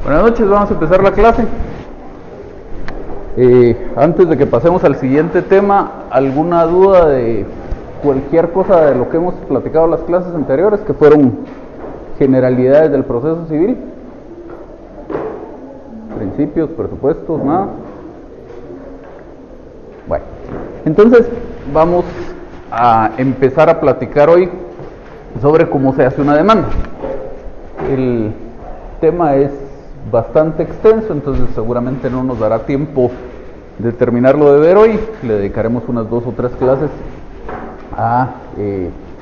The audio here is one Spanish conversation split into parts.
Buenas noches, vamos a empezar la clase. Antes de que pasemos al siguiente tema, ¿alguna duda de cualquier cosa de lo que hemos platicado en las clases anteriores, que fueron generalidades del proceso civil? Principios, presupuestos, nada. Bueno, entonces vamos a empezar a platicar hoy sobre cómo se hace una demanda. El tema es bastante extenso, entonces seguramente no nos dará tiempo de terminarlo de ver hoy. Le dedicaremos unas 2 o 3 clases a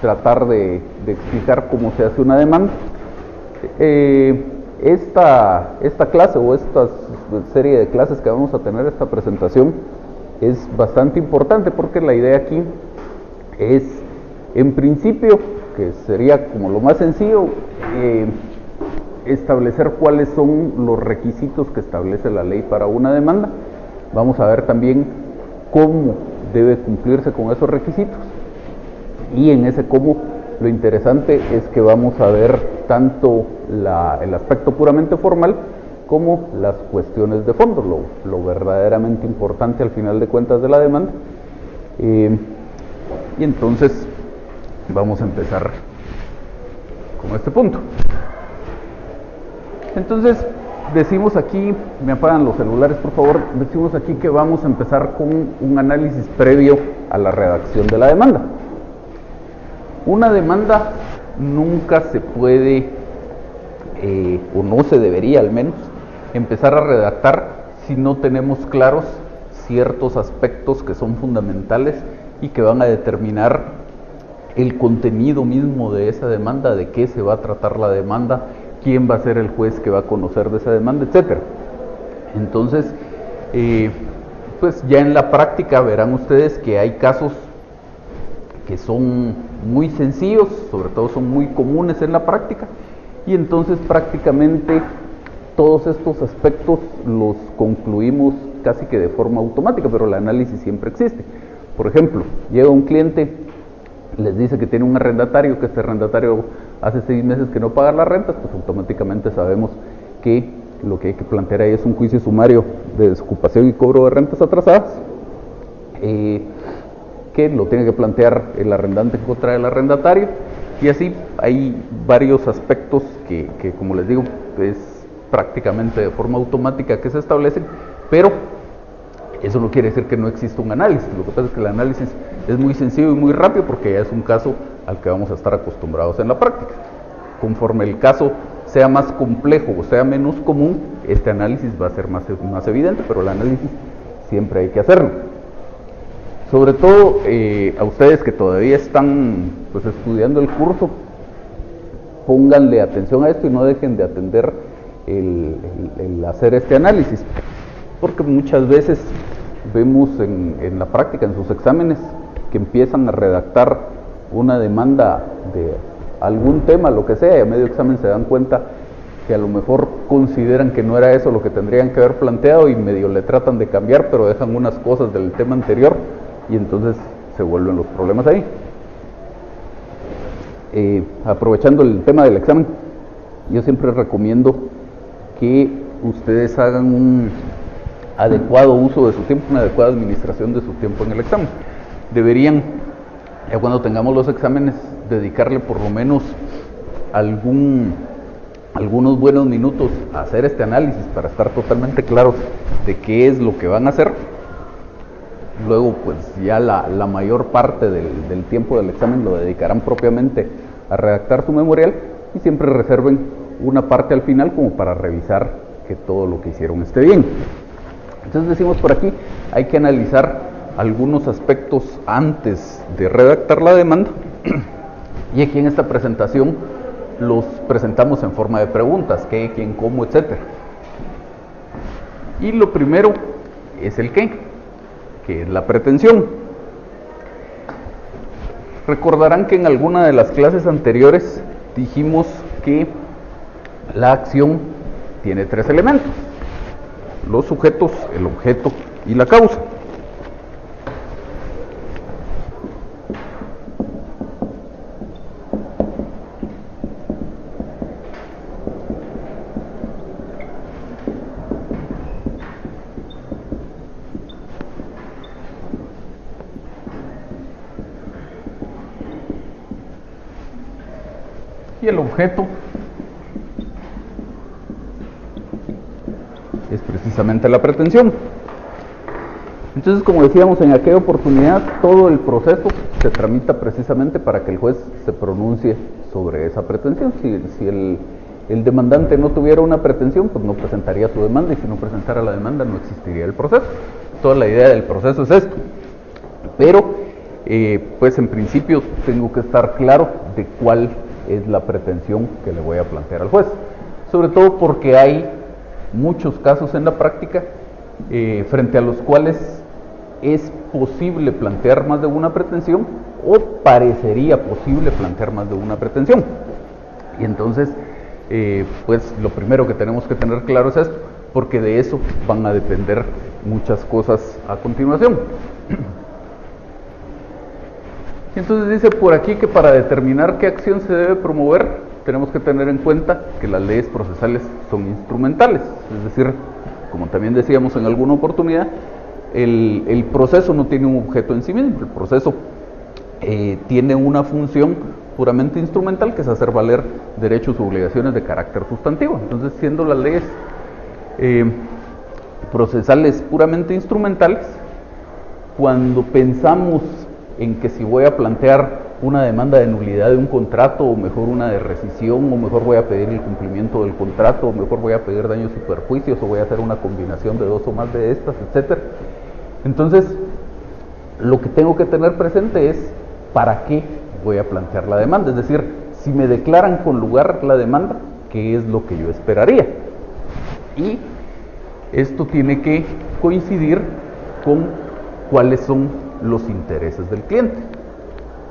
tratar de explicar cómo se hace una demanda. Esta clase o esta serie de clases que vamos a tener, esta presentación, es bastante importante porque la idea aquí es, en principio, que sería como lo más sencillo, establecer cuáles son los requisitos que establece la ley para una demanda. Vamos a ver también cómo debe cumplirse con esos requisitos, y en ese cómo lo interesante es que vamos a ver tanto el aspecto puramente formal como las cuestiones de fondo, lo verdaderamente importante al final de cuentas de la demanda. Y entonces vamos a empezar con este punto. Entonces decimos aquí, me apagan los celulares por favor, decimos aquí que vamos a empezar con un análisis previo a la redacción de la demanda. Una demanda nunca se puede, o no se debería al menos, empezar a redactar si no tenemos claros ciertos aspectos que son fundamentales y que van a determinar el contenido mismo de esa demanda, de qué se va a tratar la demanda, quién va a ser el juez que va a conocer de esa demanda, etc. Entonces, pues ya en la práctica verán ustedes que hay casos que son muy sencillos, sobre todo son muy comunes en la práctica, y entonces prácticamente todos estos aspectos los concluimos casi que de forma automática, pero el análisis siempre existe. Por ejemplo, llega un cliente, les dice que tiene un arrendatario, que este arrendatario hace 6 meses que no paga las rentas, pues automáticamente sabemos que lo que hay que plantear ahí es un juicio sumario de desocupación y cobro de rentas atrasadas, que lo tiene que plantear el arrendante en contra del arrendatario, y así hay varios aspectos que como les digo, es prácticamente de forma automática que se establecen, pero eso no quiere decir que no exista un análisis. Lo que pasa es que el análisis es muy sencillo y muy rápido porque ya es un caso al que vamos a estar acostumbrados en la práctica. Conforme el caso sea más complejo o sea menos común, este análisis va a ser más evidente, pero el análisis siempre hay que hacerlo. Sobre todo a ustedes que todavía están pues estudiando el curso, pónganle atención a esto y no dejen de atender el hacer este análisis, porque muchas veces vemos en la práctica, en sus exámenes, que empiezan a redactar una demanda de algún tema, lo que sea, y a medio examen se dan cuenta que a lo mejor consideran que no era eso lo que tendrían que haber planteado y medio le tratan de cambiar, pero dejan unas cosas del tema anterior y entonces se vuelven los problemas ahí. Aprovechando el tema del examen, yo siempre recomiendo que ustedes hagan un adecuado uso de su tiempo, una adecuada administración de su tiempo en el examen. Deberían, ya cuando tengamos los exámenes, dedicarle por lo menos algunos buenos minutos a hacer este análisis para estar totalmente claros de qué es lo que van a hacer. Luego pues ya la mayor parte del tiempo del examen lo dedicarán propiamente a redactar su memorial, y siempre reserven una parte al final como para revisar que todo lo que hicieron esté bien. Entonces decimos por aquí, hay que analizar algunos aspectos antes de redactar la demanda, y aquí en esta presentación los presentamos en forma de preguntas: qué, quién, cómo, etc. Y lo primero es el qué, que es la pretensión. Recordarán que en alguna de las clases anteriores dijimos que la acción tiene 3 elementos: los sujetos, el objeto y la causa. y el objeto es precisamente la pretensión. Entonces, como decíamos en aquella oportunidad, todo el proceso se tramita precisamente para que el juez se pronuncie sobre esa pretensión. Si el demandante no tuviera una pretensión, pues no presentaría su demanda, y si no presentara la demanda no existiría el proceso. Toda la idea del proceso es esto. Pero, pues en principio tengo que estar claro de cuál es la pretensión que le voy a plantear al juez. Sobre todo porque hay muchos casos en la práctica frente a los cuales es posible plantear más de una pretensión, o parecería posible plantear más de una pretensión. Y entonces, pues lo primero que tenemos que tener claro es esto, porque de eso van a depender muchas cosas a continuación. Y entonces dice por aquí que para determinar qué acción se debe promover, tenemos que tener en cuenta que las leyes procesales son instrumentales. Es decir, como también decíamos en alguna oportunidad, el proceso no tiene un objeto en sí mismo. El proceso tiene una función puramente instrumental, que es hacer valer derechos u obligaciones de carácter sustantivo. Entonces, siendo las leyes procesales puramente instrumentales, cuando pensamos en que si voy a plantear una demanda de nulidad de un contrato, o mejor una de rescisión, o mejor voy a pedir el cumplimiento del contrato, o mejor voy a pedir daños y perjuicios, o voy a hacer una combinación de dos o más de estas, etcétera. Entonces, lo que tengo que tener presente es para qué voy a plantear la demanda. Es decir, si me declaran con lugar la demanda, ¿qué es lo que yo esperaría? Y esto tiene que coincidir con cuáles son los intereses del cliente.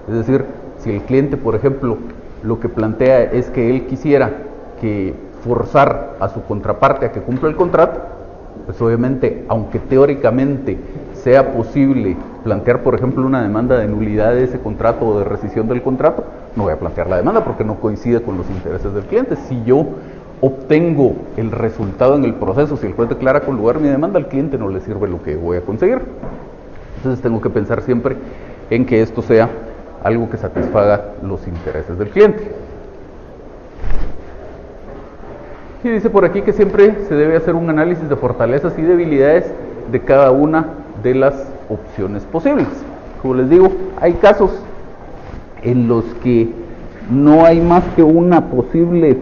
Es decir, si el cliente, por ejemplo, lo que plantea es que él quisiera que forzar a su contraparte a que cumpla el contrato, pues obviamente, aunque teóricamente sea posible plantear, por ejemplo, una demanda de nulidad de ese contrato o de rescisión del contrato, no voy a plantear la demanda porque no coincide con los intereses del cliente. Si yo obtengo el resultado en el proceso, si el juez declara con lugar mi demanda, al cliente no le sirve lo que voy a conseguir. Entonces tengo que pensar siempre en que esto sea algo que satisfaga los intereses del cliente. Y dice por aquí que siempre se debe hacer un análisis de fortalezas y debilidades de cada una de las opciones posibles. Como les digo, hay casos en los que no hay más que una posible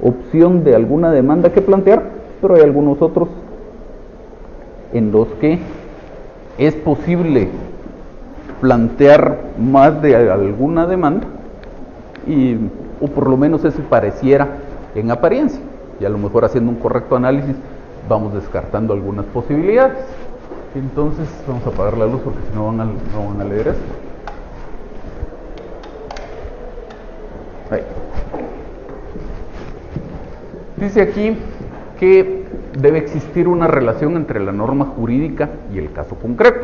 opción de alguna demanda que plantear, pero hay algunos otros en los que es posible plantear más de alguna demanda, o por lo menos eso pareciera en apariencia, y a lo mejor haciendo un correcto análisis vamos descartando algunas posibilidades. Entonces vamos a apagar la luz porque si no van a leer esto. Ahí. Dice aquí que debe existir una relación entre la norma jurídica y el caso concreto.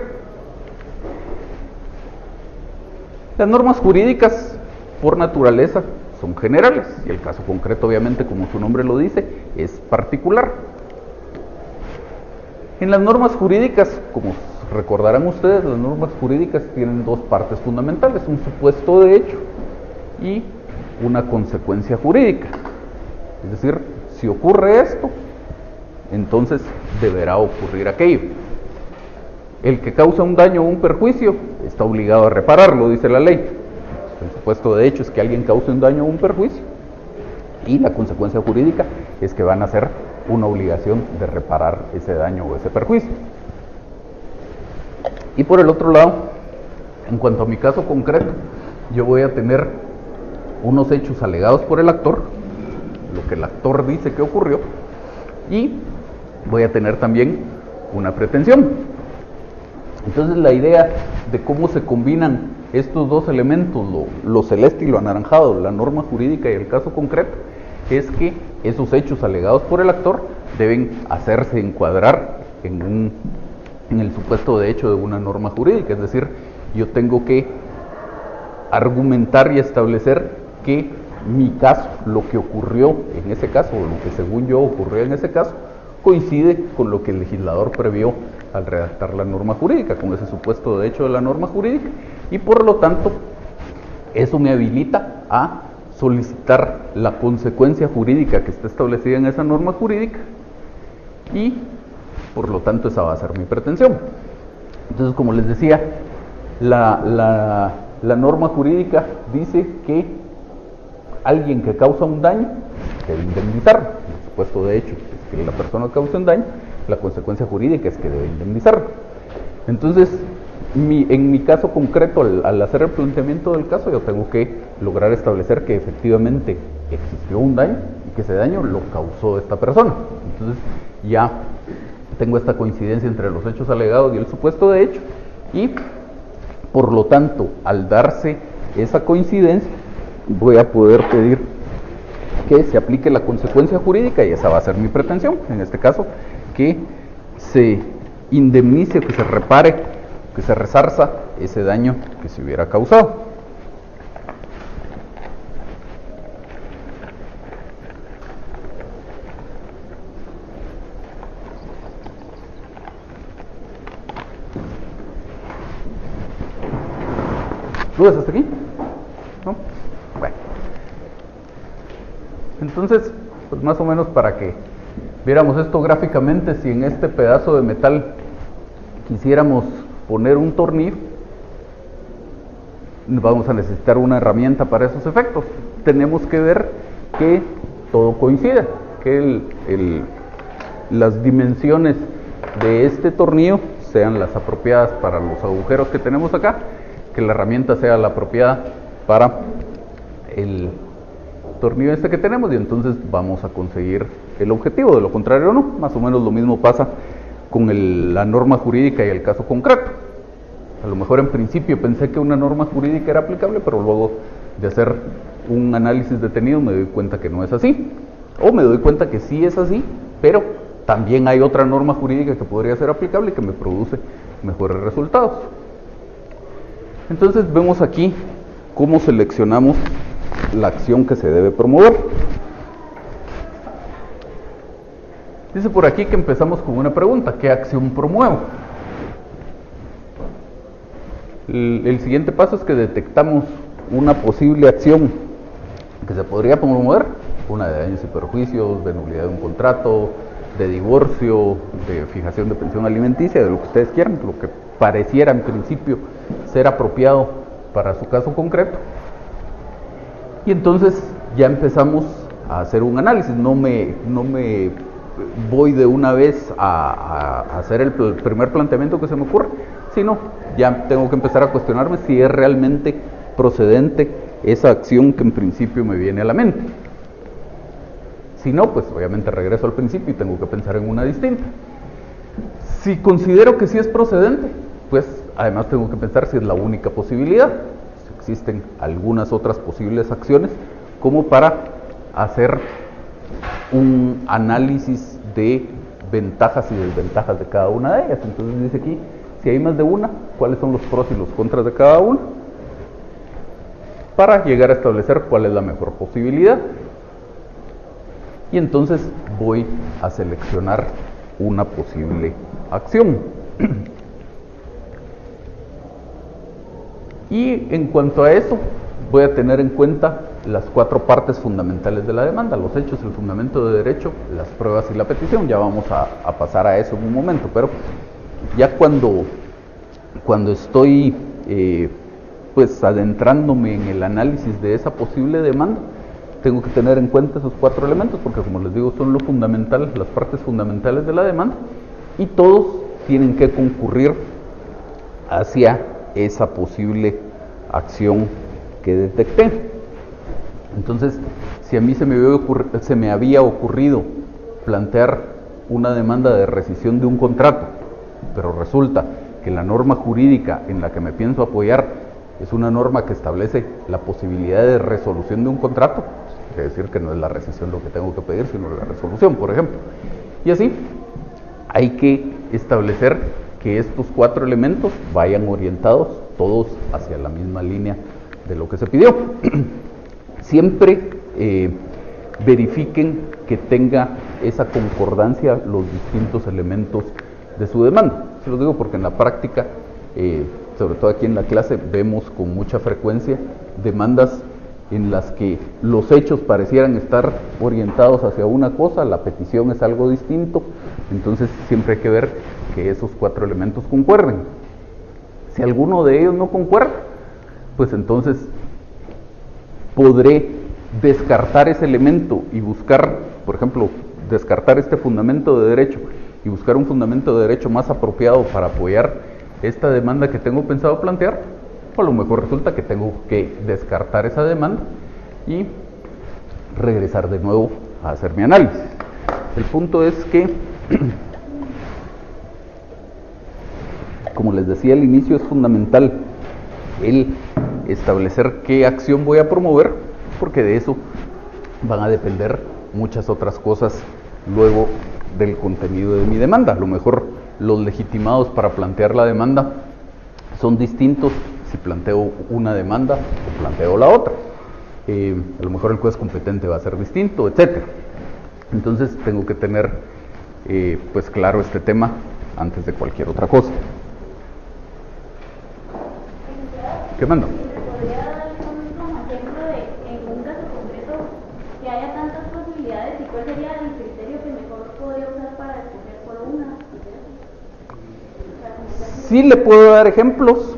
Las normas jurídicas, por naturaleza, son generales, y el caso concreto, obviamente, como su nombre lo dice, es particular. En las normas jurídicas, como recordarán ustedes, las normas jurídicas tienen dos partes fundamentales: un supuesto de hecho y una consecuencia jurídica. Es decir, si ocurre esto, entonces deberá ocurrir aquello. El que causa un daño o un perjuicio está obligado a repararlo, dice la ley. El supuesto de hecho es que alguien cause un daño o un perjuicio, y la consecuencia jurídica es que van a ser una obligación de reparar ese daño o ese perjuicio. Y por el otro lado, en cuanto a mi caso concreto, yo voy a tener unos hechos alegados por el actor, lo que el actor dice que ocurrió, y voy a tener también una pretensión. Entonces la idea de cómo se combinan estos dos elementos, lo celeste y lo anaranjado, la norma jurídica y el caso concreto, es que esos hechos alegados por el actor deben hacerse encuadrar en el supuesto de hecho de una norma jurídica. Es decir, yo tengo que argumentar y establecer que mi caso, lo que ocurrió en ese caso, o lo que según yo ocurrió en ese caso, coincide con lo que el legislador previó al redactar la norma jurídica, con ese supuesto de hecho de la norma jurídica, y por lo tanto eso me habilita a solicitar la consecuencia jurídica que está establecida en esa norma jurídica y por lo tanto esa va a ser mi pretensión. Entonces, como les decía, la norma jurídica dice que alguien que causa un daño debe indemnizarlo. El supuesto de hecho es que la persona causa un daño, la consecuencia jurídica es que debe indemnizarlo. Entonces, en mi caso concreto, al hacer el planteamiento del caso, yo tengo que lograr establecer que efectivamente existió un daño y que ese daño lo causó esta persona. Entonces, ya tengo esta coincidencia entre los hechos alegados y el supuesto de hecho, y por lo tanto, al darse esa coincidencia, voy a poder pedir que se aplique la consecuencia jurídica, y esa va a ser mi pretensión, en este caso, que se indemnice, que se repare, que se resarza ese daño que se hubiera causado. ¿Dudas hasta aquí? ¿No? Bueno. Entonces, pues más o menos para que viéramos esto gráficamente, si en este pedazo de metal quisiéramos poner un tornillo, vamos a necesitar una herramienta para esos efectos. Tenemos que ver que todo coincida, que las dimensiones de este tornillo sean las apropiadas para los agujeros que tenemos acá, que la herramienta sea la apropiada para el tornillo este que tenemos, y entonces vamos a conseguir el objetivo. De lo contrario no. Más o menos lo mismo pasa con la norma jurídica y el caso concreto. A lo mejor en principio pensé que una norma jurídica era aplicable, pero luego de hacer un análisis detenido me doy cuenta que no es así, o me doy cuenta que sí es así, pero también hay otra norma jurídica que podría ser aplicable y que me produce mejores resultados. Entonces vemos aquí cómo seleccionamos la acción que se debe promover. Dice por aquí que empezamos con una pregunta: ¿qué acción promuevo? El siguiente paso es que detectamos una posible acción que se podría promover, una de daños y perjuicios, de nulidad de un contrato, de divorcio, de fijación de pensión alimenticia, de lo que ustedes quieran, lo que pareciera en principio ser apropiado para su caso concreto. Y entonces ya empezamos a hacer un análisis. No me voy de una vez a hacer el primer planteamiento que se me ocurre, sino ya tengo que empezar a cuestionarme si es realmente procedente esa acción que en principio me viene a la mente. Si no, pues obviamente regreso al principio y tengo que pensar en una distinta. Si considero que sí es procedente, pues además tengo que pensar si es la única posibilidad, si existen algunas otras posibles acciones, como para hacer un análisis de ventajas y desventajas de cada una de ellas. Entonces dice aquí, si hay más de una, cuáles son los pros y los contras de cada una, para llegar a establecer cuál es la mejor posibilidad. Y entonces voy a seleccionar una posible acción. Y en cuanto a eso, voy a tener en cuenta las 4 partes fundamentales de la demanda: los hechos, el fundamento de derecho, las pruebas y la petición. Ya vamos a pasar a eso en un momento, pero ya cuando estoy pues adentrándome en el análisis de esa posible demanda, tengo que tener en cuenta esos 4 elementos, porque como les digo, son lo fundamental, las partes fundamentales de la demanda, y todos tienen que concurrir hacia esa posible acción que detecté. Entonces, si a mí se me había ocurrido plantear una demanda de rescisión de un contrato, pero resulta que la norma jurídica en la que me pienso apoyar es una norma que establece la posibilidad de resolución de un contrato, quiere decir que no es la rescisión lo que tengo que pedir, sino la resolución, por ejemplo. Y así hay que establecer que estos 4 elementos vayan orientados todos hacia la misma línea de lo que se pidió. Siempre verifiquen que tenga esa concordancia los distintos elementos de su demanda. Se los digo porque en la práctica, sobre todo aquí en la clase, vemos con mucha frecuencia demandas en las que los hechos parecieran estar orientados hacia una cosa, la petición es algo distinto, entonces siempre hay que ver que esos 4 elementos concuerden. Si alguno de ellos no concuerda, pues entonces podré descartar ese elemento y buscar, por ejemplo, descartar este fundamento de derecho y buscar un fundamento de derecho más apropiado para apoyar esta demanda que tengo pensado plantear, o a lo mejor resulta que tengo que descartar esa demanda y regresar de nuevo a hacer mi análisis. El punto es que, como les decía al inicio, es fundamental el establecer qué acción voy a promover, porque de eso van a depender muchas otras cosas luego del contenido de mi demanda. A lo mejor los legitimados para plantear la demanda son distintos si planteo una demanda o planteo la otra. A lo mejor el juez competente va a ser distinto, etc. Entonces tengo que tener pues claro este tema antes de cualquier otra cosa. ¿Qué mando? ¿Podría dar un ejemplo de, en un caso concreto, que haya tantas posibilidades y cuál sería el criterio que mejor podría usar para escoger por una? Sí le puedo dar ejemplos.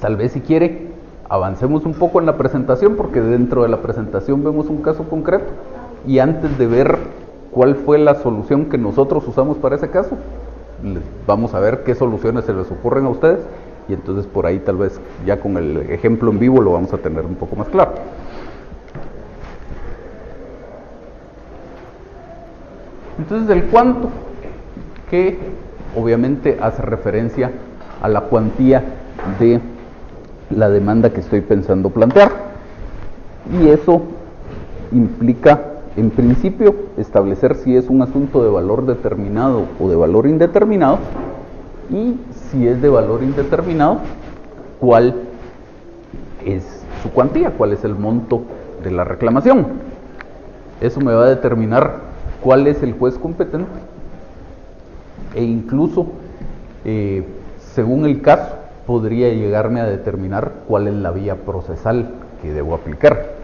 Tal vez si quiere, avancemos un poco en la presentación, porque dentro de la presentación vemos un caso concreto. Y antes de ver cuál fue la solución que nosotros usamos para ese caso, vamos a ver qué soluciones se les ocurren a ustedes. Y entonces por ahí tal vez ya con el ejemplo en vivo lo vamos a tener un poco más claro. Entonces el cuánto, que obviamente hace referencia a la cuantía de la demanda que estoy pensando plantear, y eso implica en principio establecer si es un asunto de valor determinado o de valor indeterminado, y si es de valor indeterminado, cuál es su cuantía, cuál es el monto de la reclamación. Eso me va a determinar cuál es el juez competente e incluso según el caso podría llegarme a determinar cuál es la vía procesal que debo aplicar.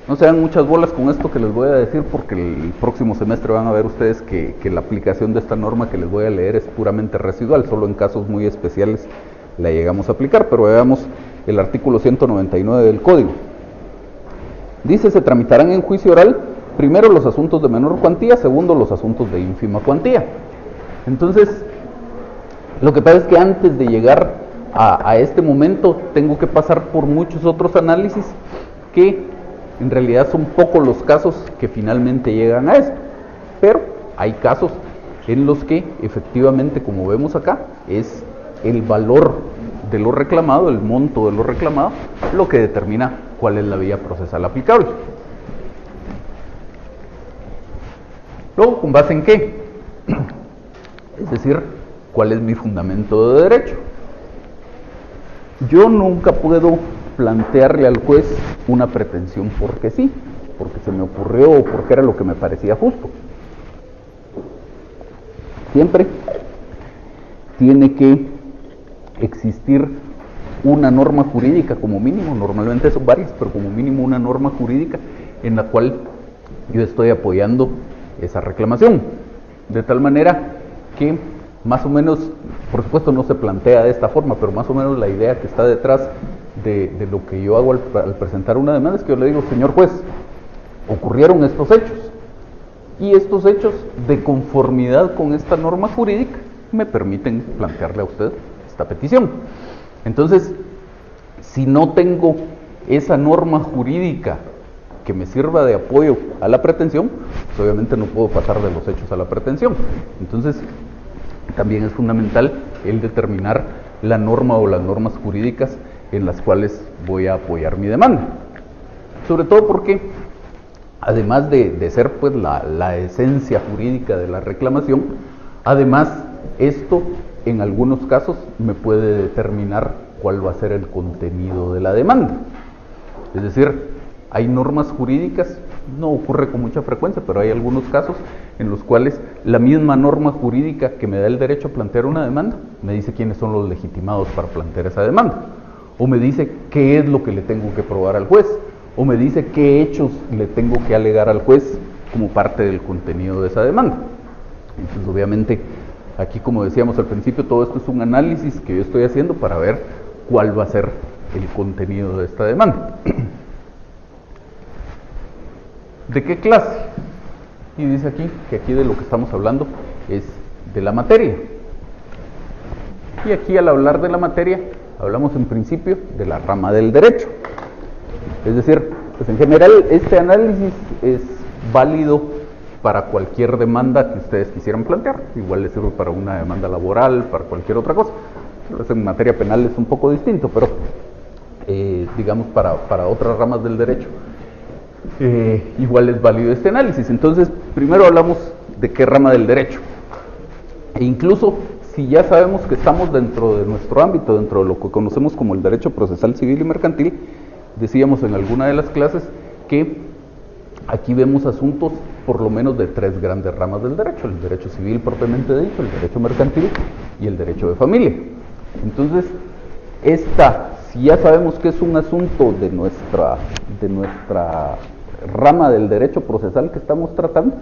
No se dan muchas bolas con esto que les voy a decir, porque el próximo semestre van a ver ustedes que la aplicación de esta norma que les voy a leer es puramente residual, solo en casos muy especiales la llegamos a aplicar, pero veamos el artículo 199 del Código. Dice: se tramitarán en juicio oral primero los asuntos de menor cuantía, segundo los asuntos de ínfima cuantía. Entonces, lo que pasa es que antes de llegar a este momento tengo que pasar por muchos otros análisis que en realidad son pocos los casos que finalmente llegan a esto, pero hay casos en los que efectivamente, como vemos acá, es el valor de lo reclamado, el monto de lo reclamado, lo que determina cuál es la vía procesal aplicable. Luego, ¿con base en qué? Es decir, ¿cuál es mi fundamento de derecho? Yo nunca puedo plantearle al juez una pretensión porque sí, porque se me ocurrió o porque era lo que me parecía justo. Siempre tiene que existir una norma jurídica como mínimo, normalmente son varias, pero como mínimo una norma jurídica en la cual yo estoy apoyando esa reclamación, de tal manera que más o menos, por supuesto no se plantea de esta forma, pero más o menos la idea que está detrás de lo que yo hago al presentar una demanda es que yo le digo: señor juez, ocurrieron estos hechos, y estos hechos, de conformidad con esta norma jurídica, me permiten plantearle a usted esta petición. Entonces, si no tengo esa norma jurídica que me sirva de apoyo a la pretensión, pues obviamente no puedo pasar de los hechos a la pretensión. Entonces, también es fundamental el determinar la norma o las normas jurídicas en las cuales voy a apoyar mi demanda. Sobre todo porque, además de ser pues la esencia jurídica de la reclamación, además esto en algunos casos me puede determinar cuál va a ser el contenido de la demanda. Es decir, hay normas jurídicas, no ocurre con mucha frecuencia, pero hay algunos casos en los cuales la misma norma jurídica que me da el derecho a plantear una demanda me dice quiénes son los legitimados para plantear esa demanda. o me dice qué es lo que le tengo que probar al juez, o me dice qué hechos le tengo que alegar al juez como parte del contenido de esa demanda. Entonces, obviamente, aquí, como decíamos al principio, todo esto es un análisis que yo estoy haciendo para ver cuál va a ser el contenido de esta demanda. ¿De qué clase? Y dice aquí que aquí de lo que estamos hablando es de la materia. Y aquí, al hablar de la materia, hablamos en principio de la rama del derecho. Es decir, pues en general este análisis es válido para cualquier demanda que ustedes quisieran plantear. Igual les sirve para una demanda laboral, para cualquier otra cosa. Pues en materia penal es un poco distinto, pero digamos para otras ramas del derecho igual es válido este análisis. Entonces, primero hablamos de qué rama del derecho. E incluso si ya sabemos que estamos dentro de nuestro ámbito, dentro de lo que conocemos como el derecho procesal civil y mercantil, decíamos en alguna de las clases que aquí vemos asuntos por lo menos de tres grandes ramas del derecho: el derecho civil propiamente dicho, el derecho mercantil y el derecho de familia. Entonces, si ya sabemos que es un asunto de nuestra rama del derecho procesal que estamos tratando,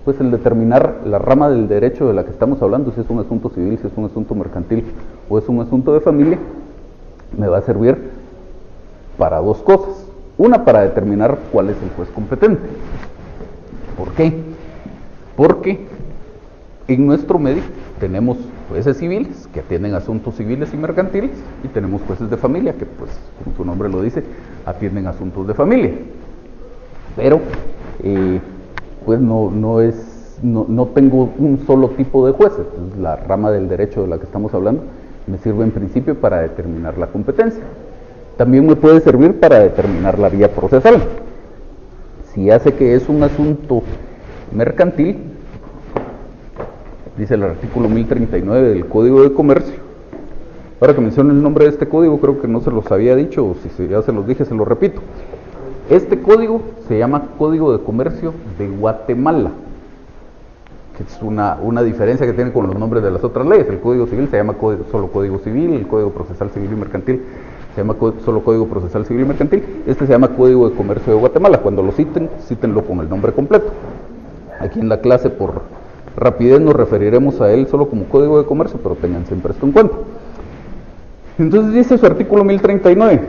pues el determinar la rama del derecho de la que estamos hablando, si es un asunto civil, si es un asunto mercantil o es un asunto de familia, me va a servir para dos cosas. Una, para determinar cuál es el juez competente. ¿Por qué? Porque en nuestro medio tenemos jueces civiles que atienden asuntos civiles y mercantiles, y tenemos jueces de familia que, pues, como su nombre lo dice, atienden asuntos de familia. Pero pues no tengo un solo tipo de jueces. Entonces, la rama del derecho de la que estamos hablando me sirve en principio para determinar la competencia. También me puede servir para determinar la vía procesal. Si hace que es un asunto mercantil, dice el artículo 1039 del Código de Comercio. Ahora que menciono el nombre de este código, creo que no se los había dicho, o si ya se los dije, se los repito. Este código se llama Código de Comercio de Guatemala, que es una diferencia que tiene con los nombres de las otras leyes. El Código Civil se llama solo Código Civil, el Código Procesal Civil y Mercantil se llama solo Código Procesal Civil y Mercantil. Este se llama Código de Comercio de Guatemala. Cuando lo citen, cítenlo con el nombre completo. Aquí en la clase, por rapidez, nos referiremos a él solo como Código de Comercio, pero tengan siempre esto en cuenta. Entonces dice su artículo 1039,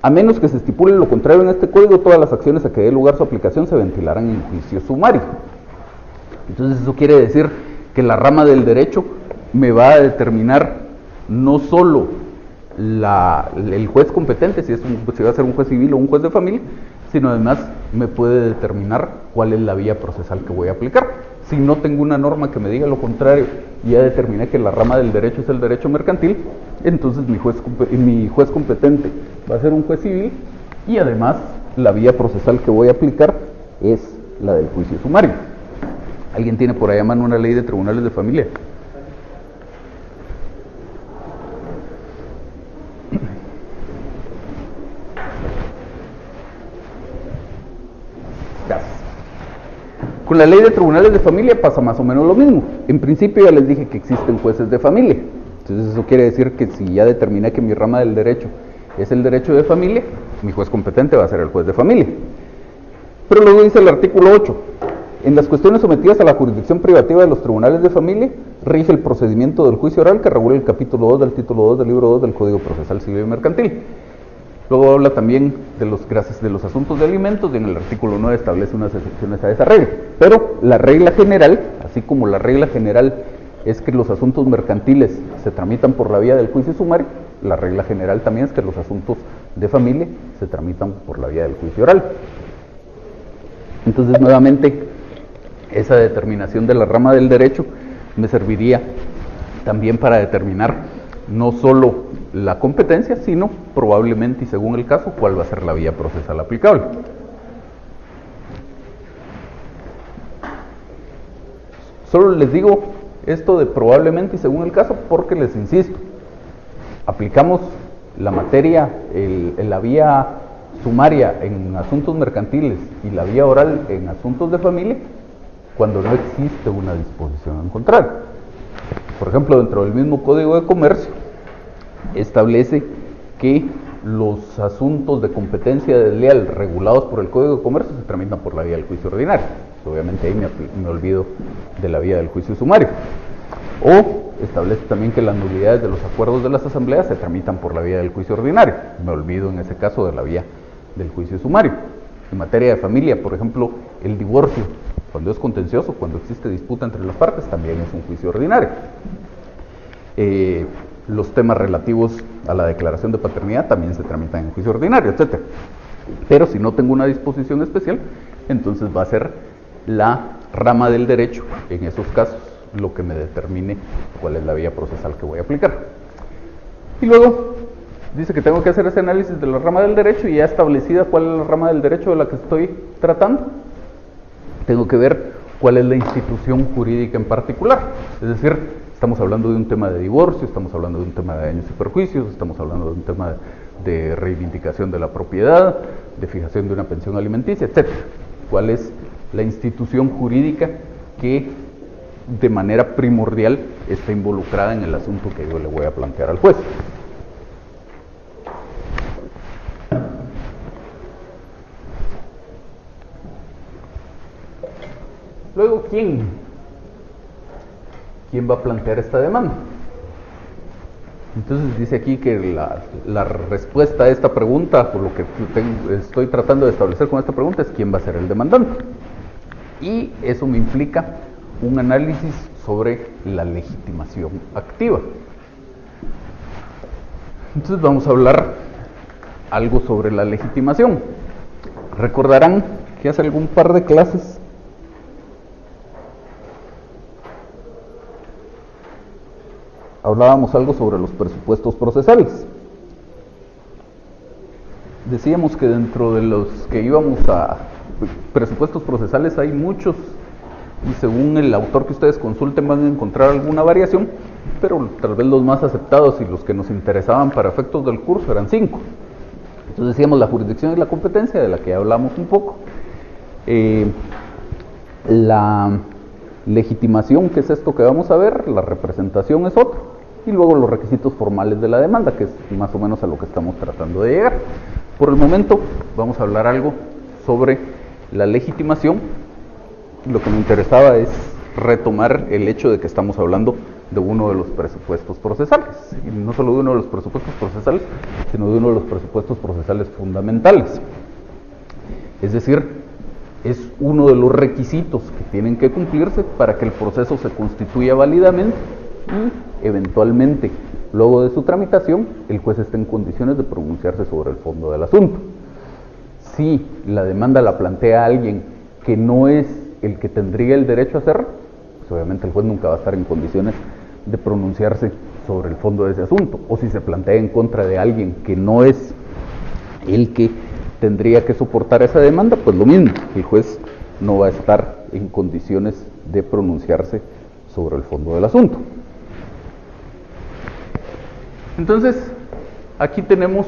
a menos que se estipule lo contrario en este código, todas las acciones a que dé lugar su aplicación se ventilarán en juicio sumario. Entonces eso quiere decir que la rama del derecho me va a determinar no solo el juez competente, si va a ser un juez civil o un juez de familia, sino además me puede determinar cuál es la vía procesal que voy a aplicar. Si no tengo una norma que me diga lo contrario y ya determiné que la rama del derecho es el derecho mercantil, entonces mi juez competente va a ser un juez civil, y además la vía procesal que voy a aplicar es la del juicio sumario. ¿Alguien tiene por ahí a mano una ley de tribunales de familia? Con la ley de tribunales de familia pasa más o menos lo mismo. En principio ya les dije que existen jueces de familia. Entonces eso quiere decir que si ya determiné que mi rama del derecho es el derecho de familia, mi juez competente va a ser el juez de familia. Pero luego dice el artículo 8, en las cuestiones sometidas a la jurisdicción privativa de los tribunales de familia, rige el procedimiento del juicio oral que regula el capítulo 2 del título 2 del libro 2 del Código Procesal Civil y Mercantil. Luego habla también de los asuntos de alimentos, y en el artículo 9 establece unas excepciones a esa regla. Pero la regla general, así como la regla general es que los asuntos mercantiles se tramitan por la vía del juicio sumario, la regla general también es que los asuntos de familia se tramitan por la vía del juicio oral. Entonces, nuevamente, esa determinación de la rama del derecho me serviría también para determinar no solo la competencia, sino probablemente, y según el caso, cuál va a ser la vía procesal aplicable. Solo les digo esto de probablemente y según el caso porque les insisto, aplicamos la materia, la vía sumaria en asuntos mercantiles y la vía oral en asuntos de familia cuando no existe una disposición en contrario. Por ejemplo, dentro del mismo Código de Comercio establece que los asuntos de competencia desleal regulados por el Código de Comercio se tramitan por la vía del juicio ordinario. Obviamente ahí me olvido de la vía del juicio sumario. O establece también que las nulidades de los acuerdos de las asambleas se tramitan por la vía del juicio ordinario. Me olvido en ese caso de la vía del juicio sumario. En materia de familia, por ejemplo, el divorcio, cuando es contencioso, cuando existe disputa entre las partes, también es un juicio ordinario. Los temas relativos a la declaración de paternidad también se tramitan en juicio ordinario, etc. Pero si no tengo una disposición especial, entonces va a ser la rama del derecho, en esos casos, lo que me determine cuál es la vía procesal que voy a aplicar. Y luego dice que tengo que hacer ese análisis de la rama del derecho, y ya establecida cuál es la rama del derecho de la que estoy tratando, tengo que ver cuál es la institución jurídica en particular. Es decir, estamos hablando de un tema de divorcio, estamos hablando de un tema de daños y perjuicios, estamos hablando de un tema de reivindicación de la propiedad, de fijación de una pensión alimenticia, etc. ¿Cuál es la institución jurídica que de manera primordial está involucrada en el asunto que yo le voy a plantear al juez? Luego, ¿quién va a plantear esta demanda? Entonces dice aquí que la respuesta a esta pregunta, por lo que estoy tratando de establecer con esta pregunta, es quién va a ser el demandante. Y eso me implica un análisis sobre la legitimación activa. Entonces vamos a hablar algo sobre la legitimación. Recordarán que hace algún par de clases hablábamos algo sobre los presupuestos procesales. Decíamos que dentro de los que íbamos a presupuestos procesales hay muchos, y según el autor que ustedes consulten van a encontrar alguna variación, pero tal vez los más aceptados y los que nos interesaban para efectos del curso eran 5. Entonces decíamos la jurisdicción y la competencia, de la que ya hablamos un poco, la legitimación, que es esto que vamos a ver, la representación es otro, y luego los requisitos formales de la demanda, que es más o menos a lo que estamos tratando de llegar. Por el momento vamos a hablar algo sobre la legitimación. Lo que me interesaba es retomar el hecho de que estamos hablando de uno de los presupuestos procesales, y no solo de uno de los presupuestos procesales, sino de uno de los presupuestos procesales fundamentales. Es decir, es uno de los requisitos que tienen que cumplirse para que el proceso se constituya válidamente y eventualmente, luego de su tramitación, el juez esté en condiciones de pronunciarse sobre el fondo del asunto. Si la demanda la plantea alguien que no es el que tendría el derecho a hacerlo, pues obviamente el juez nunca va a estar en condiciones de pronunciarse sobre el fondo de ese asunto. O si se plantea en contra de alguien que no es el que tendría que soportar esa demanda, pues lo mismo, el juez no va a estar en condiciones de pronunciarse sobre el fondo del asunto. Entonces, aquí tenemos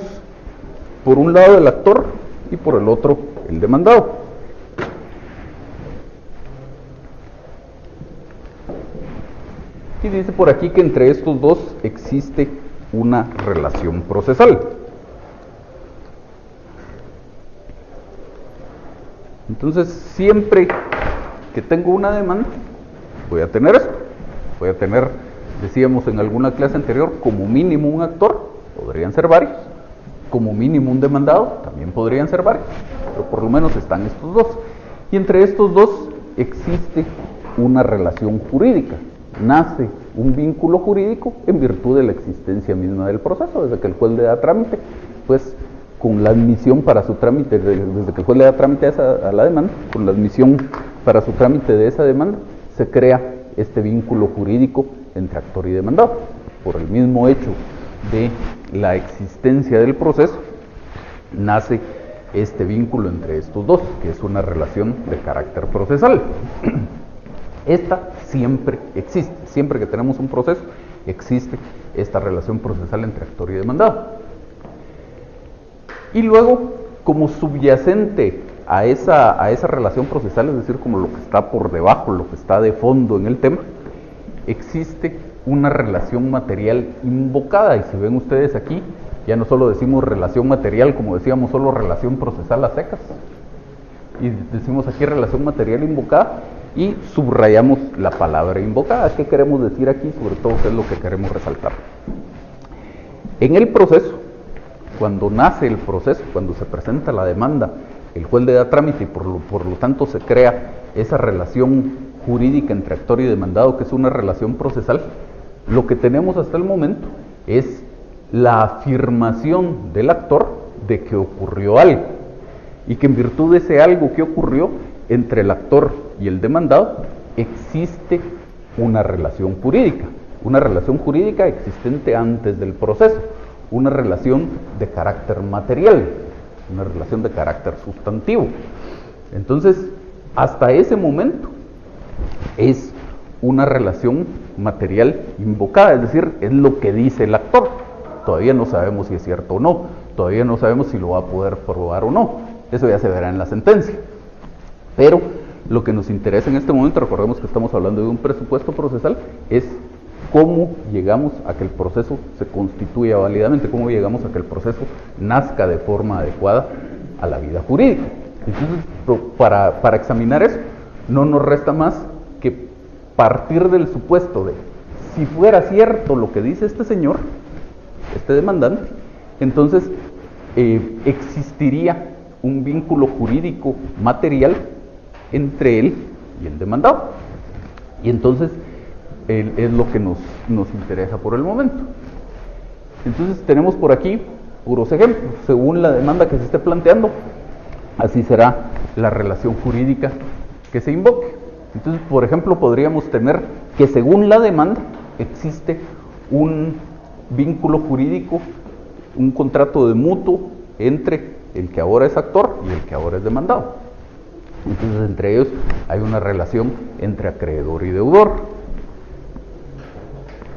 por un lado el actor y por el otro el demandado. Y dice por aquí que entre estos dos existe una relación procesal. Entonces, siempre que tengo una demanda, voy a tener esto. Voy a tener, decíamos en alguna clase anterior, como mínimo un actor, podrían ser varios. Como mínimo un demandado, también podrían ser varios, pero por lo menos están estos dos. Y entre estos dos existe una relación jurídica. Nace un vínculo jurídico en virtud de la existencia misma del proceso. Desde que el juez le da trámite, pues con la admisión para su trámite, desde que el juez le da trámite a la demanda, con la admisión para su trámite de esa demanda, se crea este vínculo jurídico entre actor y demandado. Por el mismo hecho de la existencia del proceso, nace este vínculo entre estos dos, que es una relación de carácter procesal. Esta siempre existe, siempre que tenemos un proceso, existe esta relación procesal entre actor y demandado. Y luego, como subyacente a esa relación procesal, es decir, como lo que está por debajo, lo que está de fondo en el tema, existe una relación material invocada. Y si ven ustedes aquí, Ya no solo decimos relación material, como decíamos, solo relación procesal a secas. Y decimos aquí relación material invocada y subrayamos la palabra invocada. ¿Qué queremos decir aquí? Sobre todo, ¿qué es lo que queremos resaltar? En el proceso, cuando nace el proceso, cuando se presenta la demanda, el juez le da trámite y por lo tanto se crea esa relación jurídica entre actor y demandado, que es una relación procesal. Lo que tenemos hasta el momento es la afirmación del actor de que ocurrió algo y que en virtud de ese algo que ocurrió entre el actor y el demandado existe una relación jurídica existente antes del proceso, una relación de carácter material, una relación de carácter sustantivo. Entonces, hasta ese momento es una relación material invocada, es decir, es lo que dice el actor. Todavía no sabemos si es cierto o no, todavía no sabemos si lo va a poder probar o no, eso ya se verá en la sentencia. Pero lo que nos interesa en este momento, recordemos que estamos hablando de un presupuesto procesal, es cómo llegamos a que el proceso se constituya válidamente, cómo llegamos a que el proceso nazca de forma adecuada a la vida jurídica. Entonces, para examinar eso, no nos resta más que partir del supuesto de, si fuera cierto lo que dice este señor, este demandante, entonces existiría un vínculo jurídico material entre él y el demandado. Y entonces es lo que nos interesa por el momento. Entonces tenemos por aquí puros ejemplos. Según la demanda que se esté planteando, así será la relación jurídica que se invoque. Entonces, por ejemplo, podríamos tener que según la demanda existe un vínculo jurídico, un contrato de mutuo entre el que ahora es actor y el que ahora es demandado. Entonces, entre ellos hay una relación entre acreedor y deudor.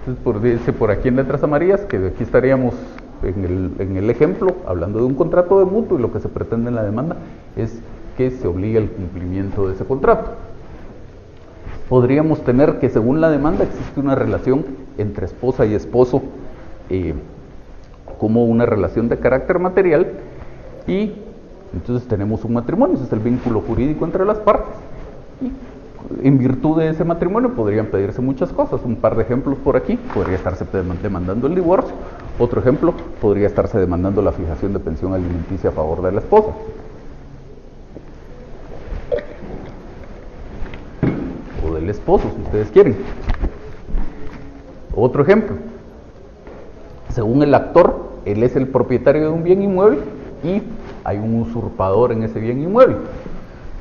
Entonces, dice por aquí en letras amarillas que aquí estaríamos en el ejemplo hablando de un contrato de mutuo, y lo que se pretende en la demanda es que se obligue al cumplimiento de ese contrato. Podríamos tener que según la demanda existe una relación entre esposa y esposo, como una relación de carácter material, y entonces tenemos un matrimonio, ese es el vínculo jurídico entre las partes, y en virtud de ese matrimonio podrían pedirse muchas cosas. Un par de ejemplos por aquí: podría estarse demandando el divorcio. Otro ejemplo, podría estarse demandando la fijación de pensión alimenticia a favor de la esposa. O del esposo, si ustedes quieren. Otro ejemplo: según el actor, él es el propietario de un bien inmueble y hay un usurpador en ese bien inmueble,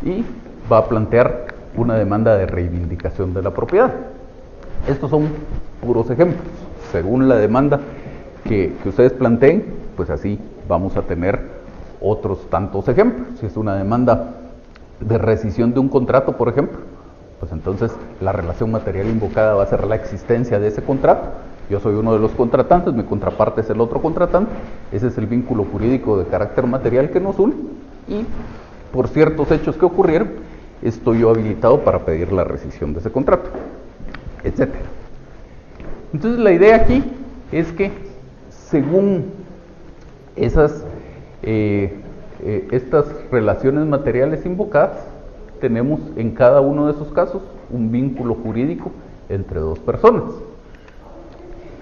y va a plantear una demanda de reivindicación de la propiedad. Estos son puros ejemplos. Según la demanda que ustedes planteen, pues así vamos a tener otros tantos ejemplos. Si es una demanda de rescisión de un contrato, por ejemplo, pues entonces la relación material invocada va a ser la existencia de ese contrato. Yo soy uno de los contratantes, mi contraparte es el otro contratante, ese es el vínculo jurídico de carácter material que nos une, y por ciertos hechos que ocurrieron, estoy yo habilitado para pedir la rescisión de ese contrato, etc. Entonces la idea aquí es que según estas relaciones materiales invocadas, tenemos en cada uno de esos casos un vínculo jurídico entre dos personas.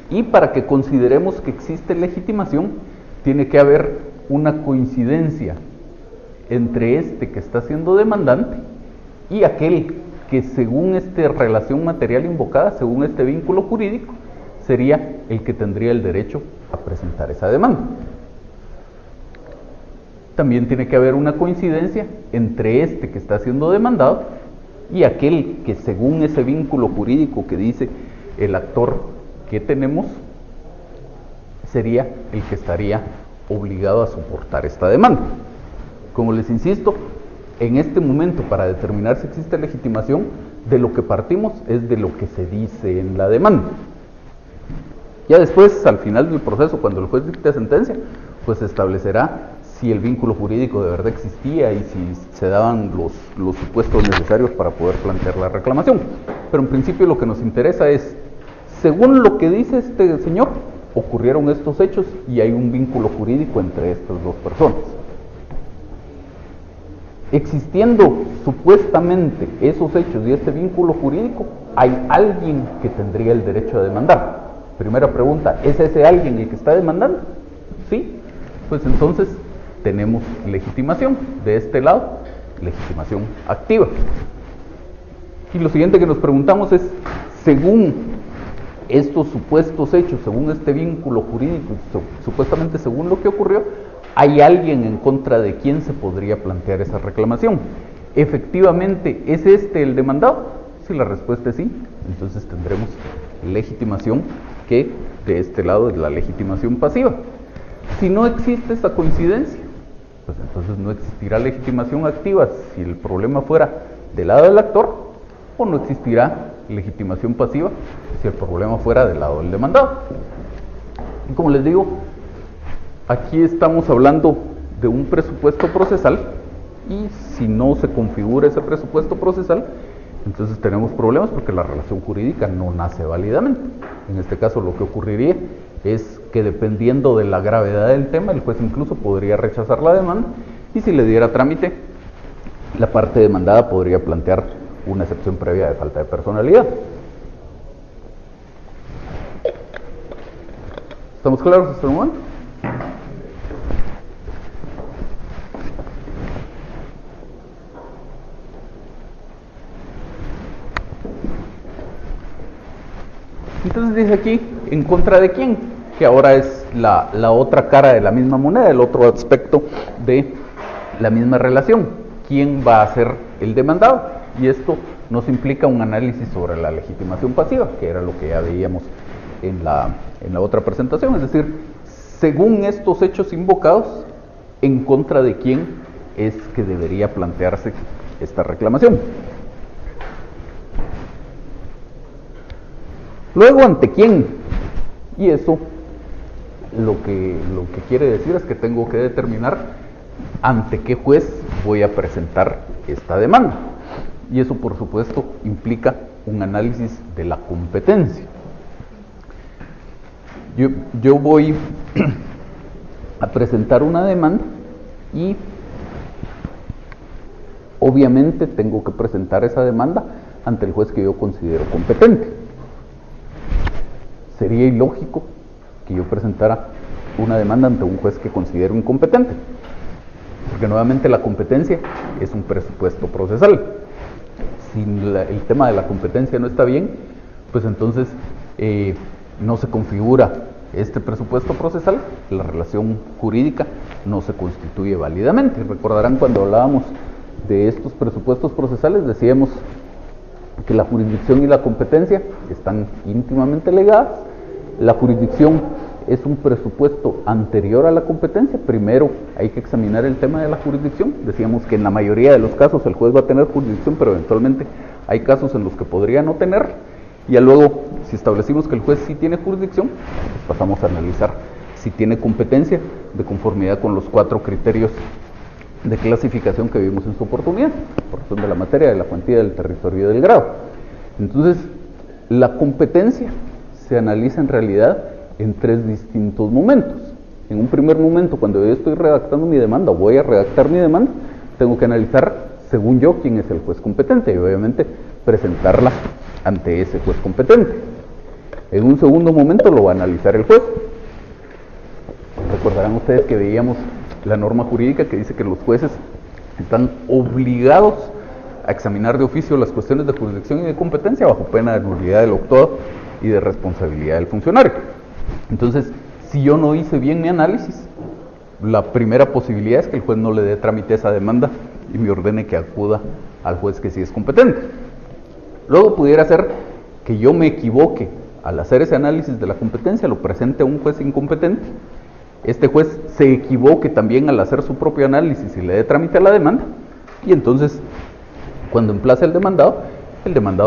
Y para que consideremos que existe legitimación, tiene que haber una coincidencia entre este que está siendo demandante y aquel que según esta relación material invocada, según este vínculo jurídico, sería el que tendría el derecho a presentar esa demanda. También tiene que haber una coincidencia entre este que está siendo demandado y aquel que según ese vínculo jurídico que dice el actor que tenemos, sería el que estaría obligado a soportar esta demanda. Como les insisto, en este momento, para determinar si existe legitimación, de lo que partimos es de lo que se dice en la demanda. Ya después, al final del proceso, cuando el juez dicte sentencia, pues se establecerá si el vínculo jurídico de verdad existía y si se daban los supuestos necesarios para poder plantear la reclamación. Pero en principio lo que nos interesa es, según lo que dice este señor, ocurrieron estos hechos y hay un vínculo jurídico entre estas dos personas. Existiendo supuestamente esos hechos y este vínculo jurídico, hay alguien que tendría el derecho a demandar. Primera pregunta, ¿es ese alguien el que está demandando? Sí, pues entonces tenemos legitimación. De este lado, legitimación activa. Y lo siguiente que nos preguntamos es, según estos supuestos hechos, según este vínculo jurídico, supuestamente según lo que ocurrió, ¿hay alguien en contra de quien se podría plantear esa reclamación? ¿Efectivamente es este el demandado? Si la respuesta es sí, entonces tendremos legitimación, que de este lado es la legitimación pasiva. Si no existe esa coincidencia, pues entonces no existirá legitimación activa si el problema fuera del lado del actor, o no existirá legitimación pasiva si el problema fuera del lado del demandado. Y como les digo, aquí estamos hablando de un presupuesto procesal, y si no se configura ese presupuesto procesal, entonces tenemos problemas porque la relación jurídica no nace válidamente. En este caso lo que ocurriría es que, dependiendo de la gravedad del tema, el juez incluso podría rechazar la demanda, y si le diera trámite, la parte demandada podría plantear una excepción previa de falta de personalidad. ¿Estamos claros hasta el momento? Entonces dice aquí, ¿en contra de quién? Que ahora es la otra cara de la misma moneda, el otro aspecto de la misma relación. ¿Quién va a ser el demandado? Y esto nos implica un análisis sobre la legitimación pasiva, que era lo que ya veíamos en la otra presentación. Es decir, según estos hechos invocados, ¿en contra de quién es que debería plantearse esta reclamación? Luego, ¿ante quién? Y eso lo que quiere decir es que tengo que determinar ante qué juez voy a presentar esta demanda. Y eso, por supuesto, implica un análisis de la competencia. Yo voy a presentar una demanda y obviamente tengo que presentar esa demanda ante el juez que yo considero competente. Sería ilógico que yo presentara una demanda ante un juez que considero incompetente, porque nuevamente la competencia es un presupuesto procesal. Si el tema de la competencia no está bien, pues entonces no se configura este presupuesto procesal, la relación jurídica no se constituye válidamente. Recordarán, cuando hablábamos de estos presupuestos procesales, decíamos que la jurisdicción y la competencia están íntimamente ligadas. La jurisdicción es un presupuesto anterior a la competencia. Primero hay que examinar el tema de la jurisdicción. Decíamos que en la mayoría de los casos el juez va a tener jurisdicción, pero eventualmente hay casos en los que podría no tener. Y ya luego, si establecimos que el juez sí tiene jurisdicción, pues pasamos a analizar si tiene competencia de conformidad con los 4 criterios de clasificación que vimos en su oportunidad, por razón de la materia, de la cuantía, del territorio y del grado. Entonces, la competencia se analiza en realidad en 3 distintos momentos. En un primer momento, cuando yo estoy redactando mi demanda, voy a redactar mi demanda, tengo que analizar, según yo, quién es el juez competente y obviamente presentarla ante ese juez competente. En un segundo momento lo va a analizar el juez. Recordarán ustedes que veíamos la norma jurídica que dice que los jueces están obligados a examinar de oficio las cuestiones de jurisdicción y de competencia bajo pena de nulidad del octavo y de responsabilidad del funcionario. Entonces, si yo no hice bien mi análisis, la primera posibilidad es que el juez no le dé trámite a esa demanda y me ordene que acuda al juez que sí es competente. Luego pudiera ser que yo me equivoque al hacer ese análisis de la competencia, lo presente a un juez incompetente, este juez se equivoque también al hacer su propio análisis y le dé trámite a la demanda, y entonces, cuando emplace el demandado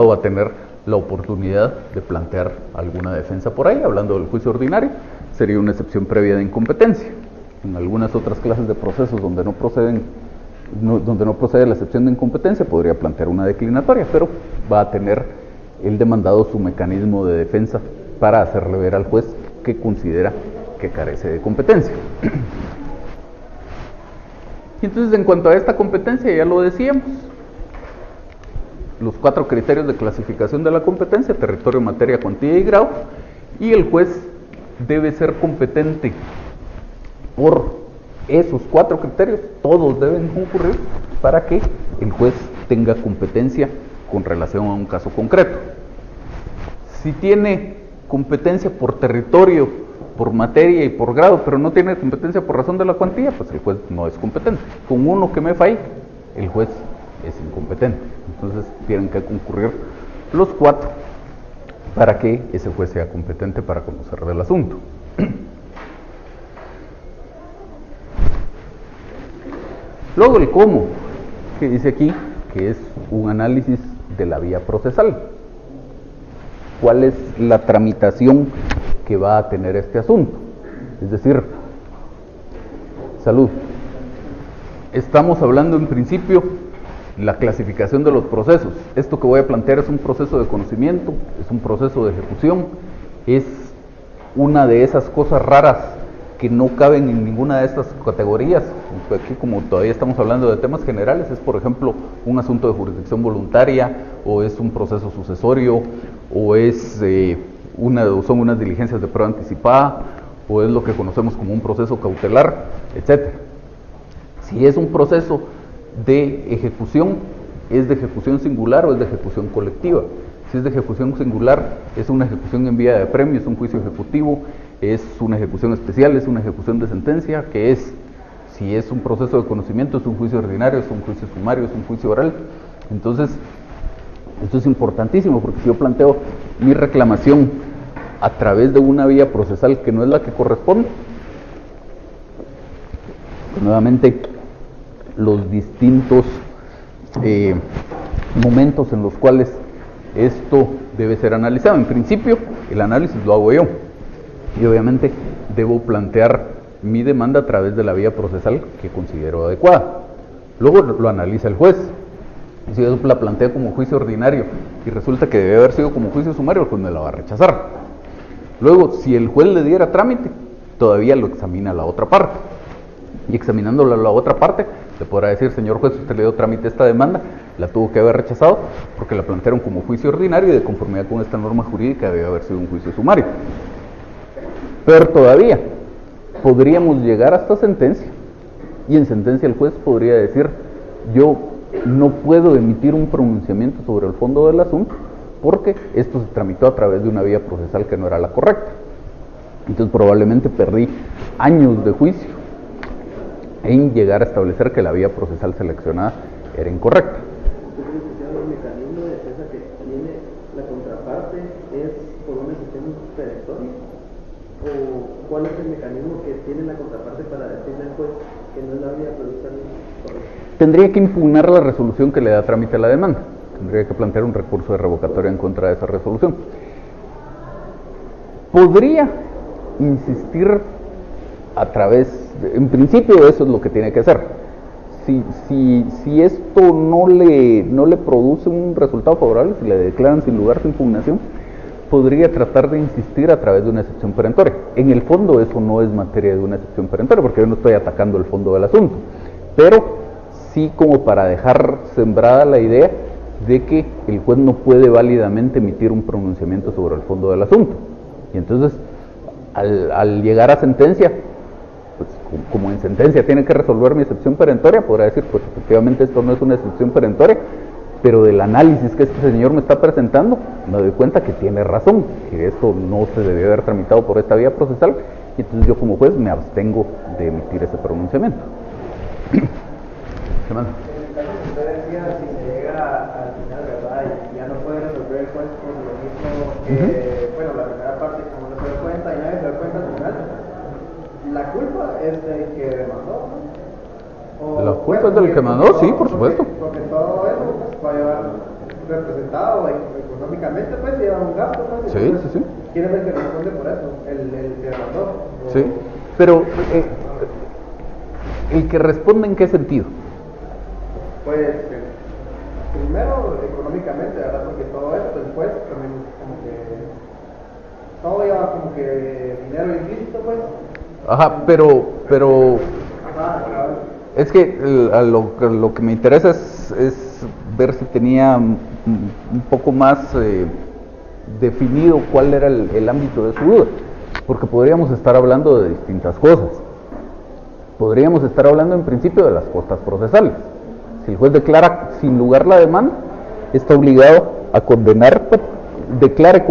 va a tener la oportunidad de plantear alguna defensa por ahí. Hablando del juicio ordinario, sería una excepción previa de incompetencia. En algunas otras clases de procesos donde no procede la excepción de incompetencia, podría plantear una declinatoria, pero va a tener el demandado su mecanismo de defensa para hacerle ver al juez que considera que carece de competencia. Y entonces, en cuanto a esta competencia, ya lo decíamos, los 4 criterios de clasificación de la competencia: territorio, materia, cuantía y grado, y el juez debe ser competente por esos 4 criterios, todos deben concurrir para que el juez tenga competencia con relación a un caso concreto. Si tiene competencia por territorio, por materia y por grado, pero no tiene competencia por razón de la cuantía, pues el juez no es competente. Con uno que me falle, el juez es incompetente. Entonces tienen que concurrir los 4 para que ese juez sea competente para conocer del asunto. Luego el cómo, que dice aquí, que es un análisis de la vía procesal. ¿Cuál es la tramitación que va a tener este asunto? Es decir, salud. Estamos hablando en principio la clasificación de los procesos. Esto que voy a plantear es un proceso de conocimiento, es un proceso de ejecución, es una de esas cosas raras que no caben en ninguna de estas categorías. Aquí, como todavía estamos hablando de temas generales, es por ejemplo un asunto de jurisdicción voluntaria, o es un proceso sucesorio, o es son unas diligencias de prueba anticipada, o es lo que conocemos como un proceso cautelar, etc. Si es un proceso de ejecución, ¿es de ejecución singular o es de ejecución colectiva? Si es de ejecución singular, es una ejecución en vía de premio, es un juicio ejecutivo, es una ejecución especial, es una ejecución de sentencia, ¿qué es? Si es un proceso de conocimiento, es un juicio ordinario, es un juicio sumario, es un juicio oral. Entonces, esto es importantísimo, porque si yo planteo mi reclamación a través de una vía procesal que no es la que corresponde, nuevamente los distintos momentos en los cuales esto debe ser analizado. En principio, el análisis lo hago yo, y obviamente debo plantear mi demanda a través de la vía procesal que considero adecuada. Luego lo analiza el juez. Si yo la planteo como juicio ordinario y resulta que debe haber sido como juicio sumario, el juez me la va a rechazar. Luego, si el juez le diera trámite, todavía lo examina la otra parte. Y examinándolo la otra parte, le podrá decir: señor juez, usted le dio trámite a esta demanda, la tuvo que haber rechazado porque la plantearon como juicio ordinario y de conformidad con esta norma jurídica debe haber sido un juicio sumario. Pero todavía podríamos llegar hasta sentencia, y en sentencia el juez podría decir: yo no puedo emitir un pronunciamiento sobre el fondo del asunto porque esto se tramitó a través de una vía procesal que no era la correcta. Entonces probablemente perdí años de juicio en llegar a establecer que la vía procesal seleccionada era incorrecta. ¿El mecanismo de defensa que tiene la contraparte es por una excepción perentoria? ¿O cuál es el mecanismo que tiene la contraparte para decirle al juez que no es la vía procesal correcta? Tendría que impugnar la resolución que le da trámite a la demanda. Tendría que plantear un recurso de revocatoria en contra de esa resolución. Podría insistir a través, en principio eso es lo que tiene que hacer. Si esto no le produce un resultado favorable, si le declaran sin lugar su impugnación, podría tratar de insistir a través de una excepción perentoria. En el fondo eso no es materia de una excepción perentoria, porque yo no estoy atacando el fondo del asunto, pero sí como para dejar sembrada la idea de que el juez no puede válidamente emitir un pronunciamiento sobre el fondo del asunto. Y entonces, al llegar a sentencia, pues como en sentencia tiene que resolver mi excepción perentoria, podrá decir: pues efectivamente esto no es una excepción perentoria, pero del análisis que este señor me está presentando, me doy cuenta que tiene razón, que esto no se debió haber tramitado por esta vía procesal, y entonces yo como juez me abstengo de emitir ese pronunciamiento. ¿Qué más? En el caso que usted decía, si se llega al final, ¿verdad? Y ya no puede resolver el juez por lo mismo que, bueno, la primera parte, como no se da cuenta y nadie se da cuenta al final, la culpa es del que demandó, ¿no? La culpa es del que mandó, sí, por supuesto. Porque todo eso pues, va a llevar representado económicamente, pues lleva un gasto, pues. Sí, sí, sí. ¿Quién es el que responde por eso? El que mandó. Sí, pero ¿el que responde en qué sentido? Pues primero económicamente, ¿verdad? Porque todo esto, el juez también como que todo lleva como que dinero ilícito, pues. Ajá, pero Ajá, claro. es que lo que me interesa es ver si tenía un poco más definido cuál era el ámbito de su duda, porque podríamos estar hablando de distintas cosas. Podríamos estar hablando en principio de las costas procesales. Si el juez declara sin lugar la demanda, está obligado a condenar, declare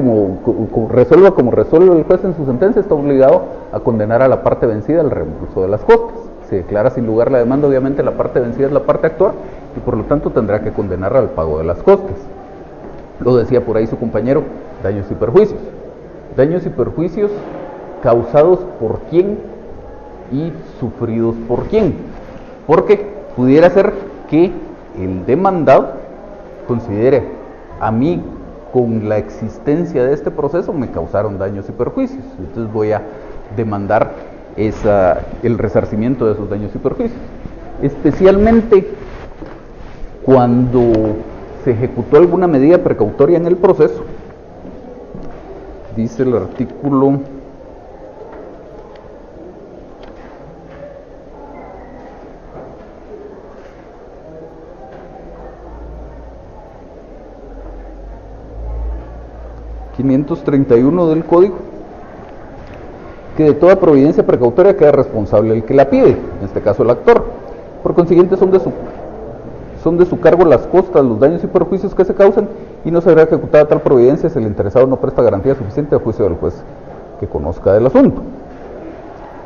resuelva como resuelve el juez en su sentencia, está obligado a condenar a la parte vencida al reembolso de las costas. Si declara sin lugar la demanda, obviamente la parte vencida es la parte actual y por lo tanto tendrá que condenar al pago de las costas. Lo decía por ahí su compañero, daños y perjuicios. Daños y perjuicios causados por quién y sufridos por quién. Porque pudiera ser que el demandado considere: a mí, con la existencia de este proceso, me causaron daños y perjuicios, entonces voy a demandar el resarcimiento de esos daños y perjuicios. Especialmente cuando se ejecutó alguna medida precautoria en el proceso. Dice el artículo 531 del Código, que de toda providencia precautoria queda responsable el que la pide, en este caso el actor. Por consiguiente, son de su cargo las costas, los daños y perjuicios que se causan, y no será ejecutada tal providencia si el interesado no presta garantía suficiente a juicio del juez que conozca del asunto,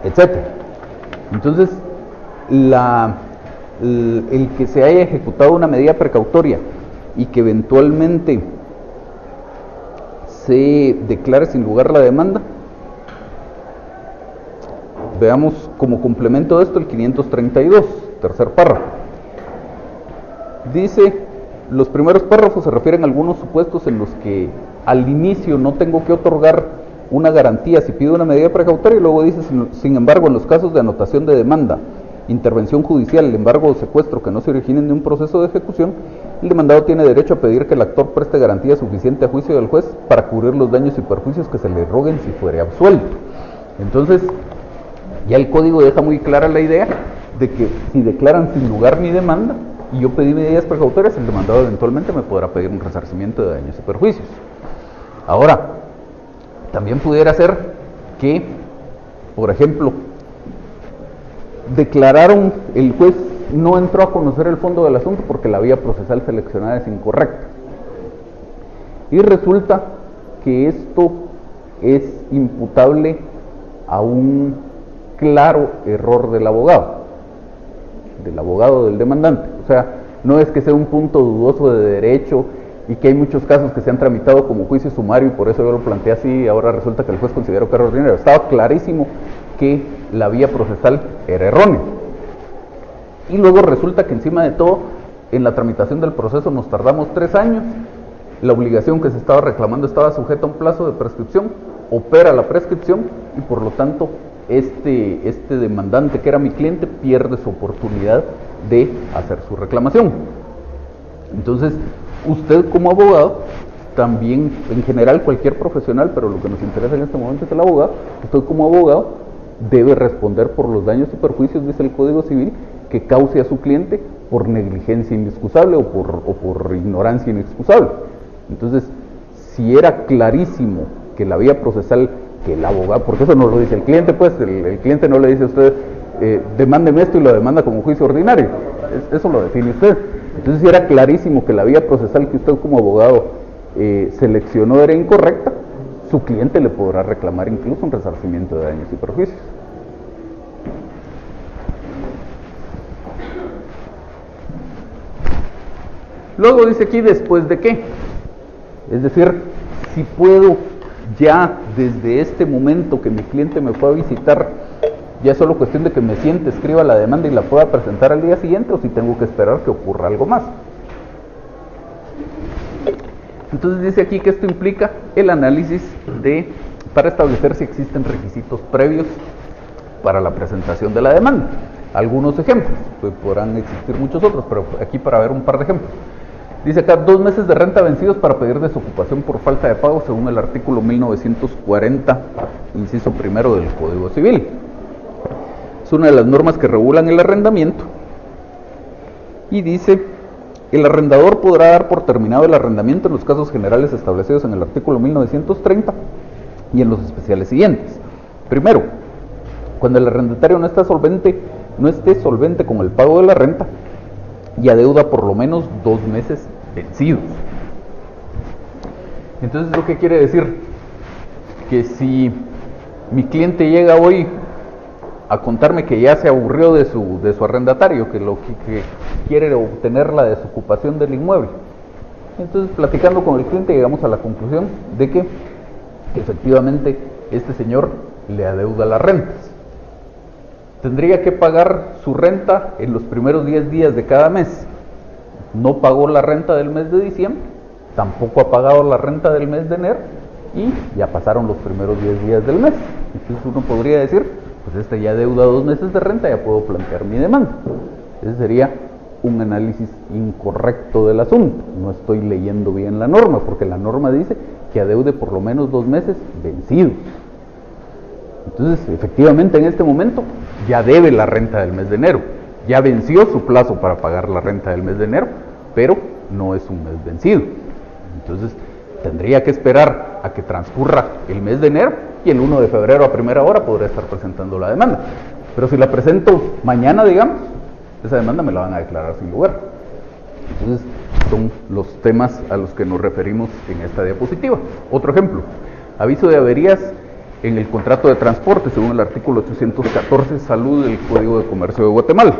etc. Entonces, el que se haya ejecutado una medida precautoria y que eventualmente se declare sin lugar la demanda, veamos como complemento de esto el 532, tercer párrafo. Dice: los primeros párrafos se refieren a algunos supuestos en los que al inicio no tengo que otorgar una garantía si pido una medida precautoria, y luego dice: sin embargo, en los casos de anotación de demanda, intervención judicial, embargo o secuestro que no se originen de un proceso de ejecución, el demandado tiene derecho a pedir que el actor preste garantía suficiente a juicio del juez para cubrir los daños y perjuicios que se le roguen si fuere absuelto. Entonces, ya el código deja muy clara la idea de que si declaran sin lugar mi demanda y yo pedí medidas precautorias, el demandado eventualmente me podrá pedir un resarcimiento de daños y perjuicios. Ahora, también pudiera ser que, por ejemplo, declararon, el juez no entró a conocer el fondo del asunto porque la vía procesal seleccionada es incorrecta, y resulta que esto es imputable a un claro error del abogado del demandante. O sea, no es que sea un punto dudoso de derecho y que hay muchos casos que se han tramitado como juicio sumario y por eso yo lo planteé así, y ahora resulta que el juez consideró que era ordinario. Estaba clarísimo que la vía procesal era errónea. Y luego resulta que encima de todo, en la tramitación del proceso nos tardamos 3 años, la obligación que se estaba reclamando estaba sujeta a un plazo de prescripción, opera la prescripción y por lo tanto este demandante, que era mi cliente, pierde su oportunidad de hacer su reclamación. Entonces, usted como abogado, también en general cualquier profesional, pero lo que nos interesa en este momento es el abogado, usted como abogado debe responder por los daños y perjuicios, dice el Código Civil, que cause a su cliente por negligencia inexcusable o por ignorancia inexcusable. Entonces, si era clarísimo que la vía procesal, que el abogado, porque eso no lo dice el cliente, pues el cliente no le dice a usted, demándeme esto y lo demanda como juicio ordinario, eso lo define usted. Entonces, si era clarísimo que la vía procesal que usted como abogado seleccionó era incorrecta, su cliente le podrá reclamar incluso un resarcimiento de daños y perjuicios. Luego dice aquí, ¿después de qué? Es decir, si puedo ya desde este momento que mi cliente me fue a visitar, ya es solo cuestión de que me siente, escriba la demanda y la pueda presentar al día siguiente, o si tengo que esperar que ocurra algo más. Entonces dice aquí que esto implica el análisis para establecer si existen requisitos previos para la presentación de la demanda. Algunos ejemplos, pues podrán existir muchos otros, pero aquí para ver un par de ejemplos. Dice acá, 2 meses de renta vencidos para pedir desocupación por falta de pago según el artículo 1940, inciso primero del Código Civil. Es una de las normas que regulan el arrendamiento. Y dice, el arrendador podrá dar por terminado el arrendamiento en los casos generales establecidos en el artículo 1930 y en los especiales siguientes. Primero, cuando el arrendatario no esté solvente con el pago de la renta y adeuda por lo menos 2 meses vencidos. Entonces, ¿lo que quiere decir? Que si mi cliente llega hoy a contarme que ya se aburrió de su arrendatario, que lo que quiere obtener la desocupación del inmueble, entonces platicando con el cliente llegamos a la conclusión de que efectivamente este señor le adeuda las rentas. Tendría que pagar su renta en los primeros 10 días de cada mes. No pagó la renta del mes de diciembre, tampoco ha pagado la renta del mes de enero y ya pasaron los primeros 10 días del mes. Entonces uno podría decir, pues este ya adeuda 2 meses de renta, ya puedo plantear mi demanda. Ese sería un análisis incorrecto del asunto. No estoy leyendo bien la norma, porque la norma dice que adeude por lo menos 2 meses vencidos. Entonces, efectivamente, en este momento ya debe la renta del mes de enero, ya venció su plazo para pagar la renta del mes de enero, pero no es un mes vencido. Entonces, tendría que esperar a que transcurra el mes de enero y el 1 de febrero a primera hora podría estar presentando la demanda. Pero si la presento mañana, digamos, esa demanda me la van a declarar sin lugar. Entonces, son los temas a los que nos referimos en esta diapositiva. Otro ejemplo, aviso de averías en el contrato de transporte, según el artículo 814, salud del Código de Comercio de Guatemala.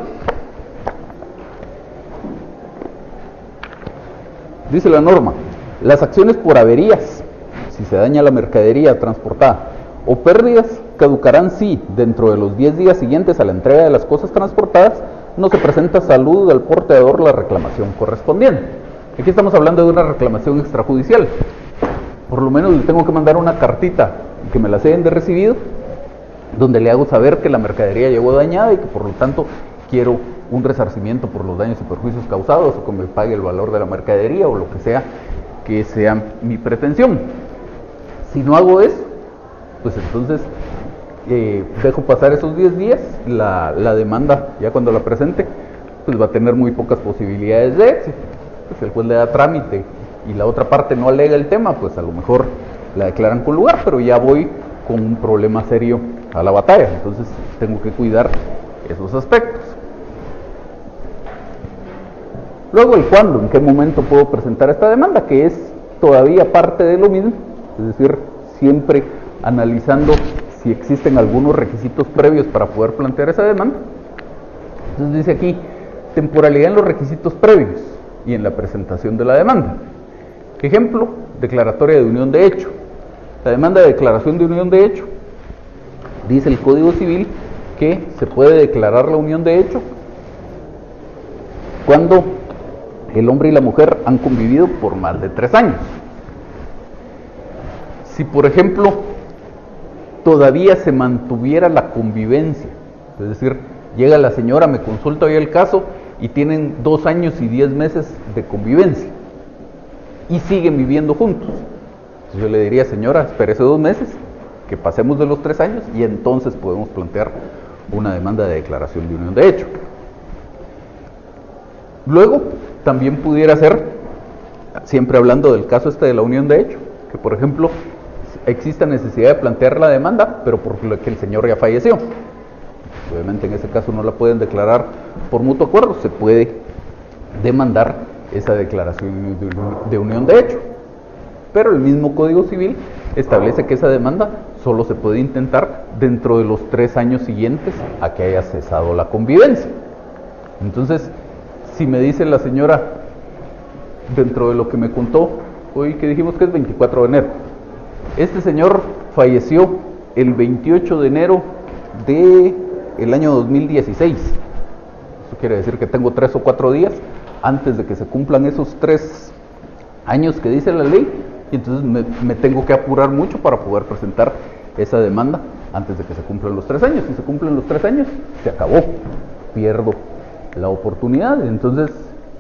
Dice la norma, las acciones por averías, si se daña la mercadería transportada, o pérdidas, caducarán si, dentro de los 10 días siguientes a la entrega de las cosas transportadas, no se presenta salud al portador la reclamación correspondiente. Aquí estamos hablando de una reclamación extrajudicial. Por lo menos le tengo que mandar una cartita que me la ceden de recibido, donde le hago saber que la mercadería llegó dañada y que por lo tanto quiero un resarcimiento por los daños y perjuicios causados, o que me pague el valor de la mercadería o lo que sea mi pretensión. Si no hago eso, pues entonces dejo pasar esos 10 días, la demanda ya cuando la presente pues va a tener muy pocas posibilidades de éxito. Pues el juez le da trámite y la otra parte no alega el tema, pues a lo mejor la declaran con lugar, pero ya voy con un problema serio a la batalla. Entonces tengo que cuidar esos aspectos. Luego el cuándo, en qué momento puedo presentar esta demanda, que es todavía parte de lo mismo, es decir, siempre analizando si existen algunos requisitos previos para poder plantear esa demanda. Entonces dice aquí, temporalidad en los requisitos previos y en la presentación de la demanda. Ejemplo, declaratoria de unión de hecho. La demanda de declaración de unión de hecho, dice el Código Civil que se puede declarar la unión de hecho cuando el hombre y la mujer han convivido por más de 3 años. Si, por ejemplo, todavía se mantuviera la convivencia, es decir, llega la señora, me consulta hoy el caso y tienen 2 años y 10 meses de convivencia y siguen viviendo juntos. Entonces yo le diría, señora, espérese 2 meses, que pasemos de los 3 años y entonces podemos plantear una demanda de declaración de unión de hecho. Luego, también pudiera ser, siempre hablando del caso de la unión de hecho, que por ejemplo exista necesidad de plantear la demanda, pero por lo que el señor ya falleció. Obviamente en ese caso no la pueden declarar por mutuo acuerdo, se puede demandar esa declaración de unión de hecho. Pero el mismo Código Civil establece que esa demanda solo se puede intentar dentro de los 3 años siguientes a que haya cesado la convivencia. Entonces, si me dice la señora, dentro de lo que me contó hoy, que dijimos que es 24 de enero, este señor falleció el 28 de enero del año 2016. Eso quiere decir que tengo 3 o 4 días antes de que se cumplan esos 3 años que dice la ley, y entonces me tengo que apurar mucho para poder presentar esa demanda antes de que se cumplan los 3 años. Si se cumplen los 3 años, se acabó, pierdo la oportunidad. Entonces,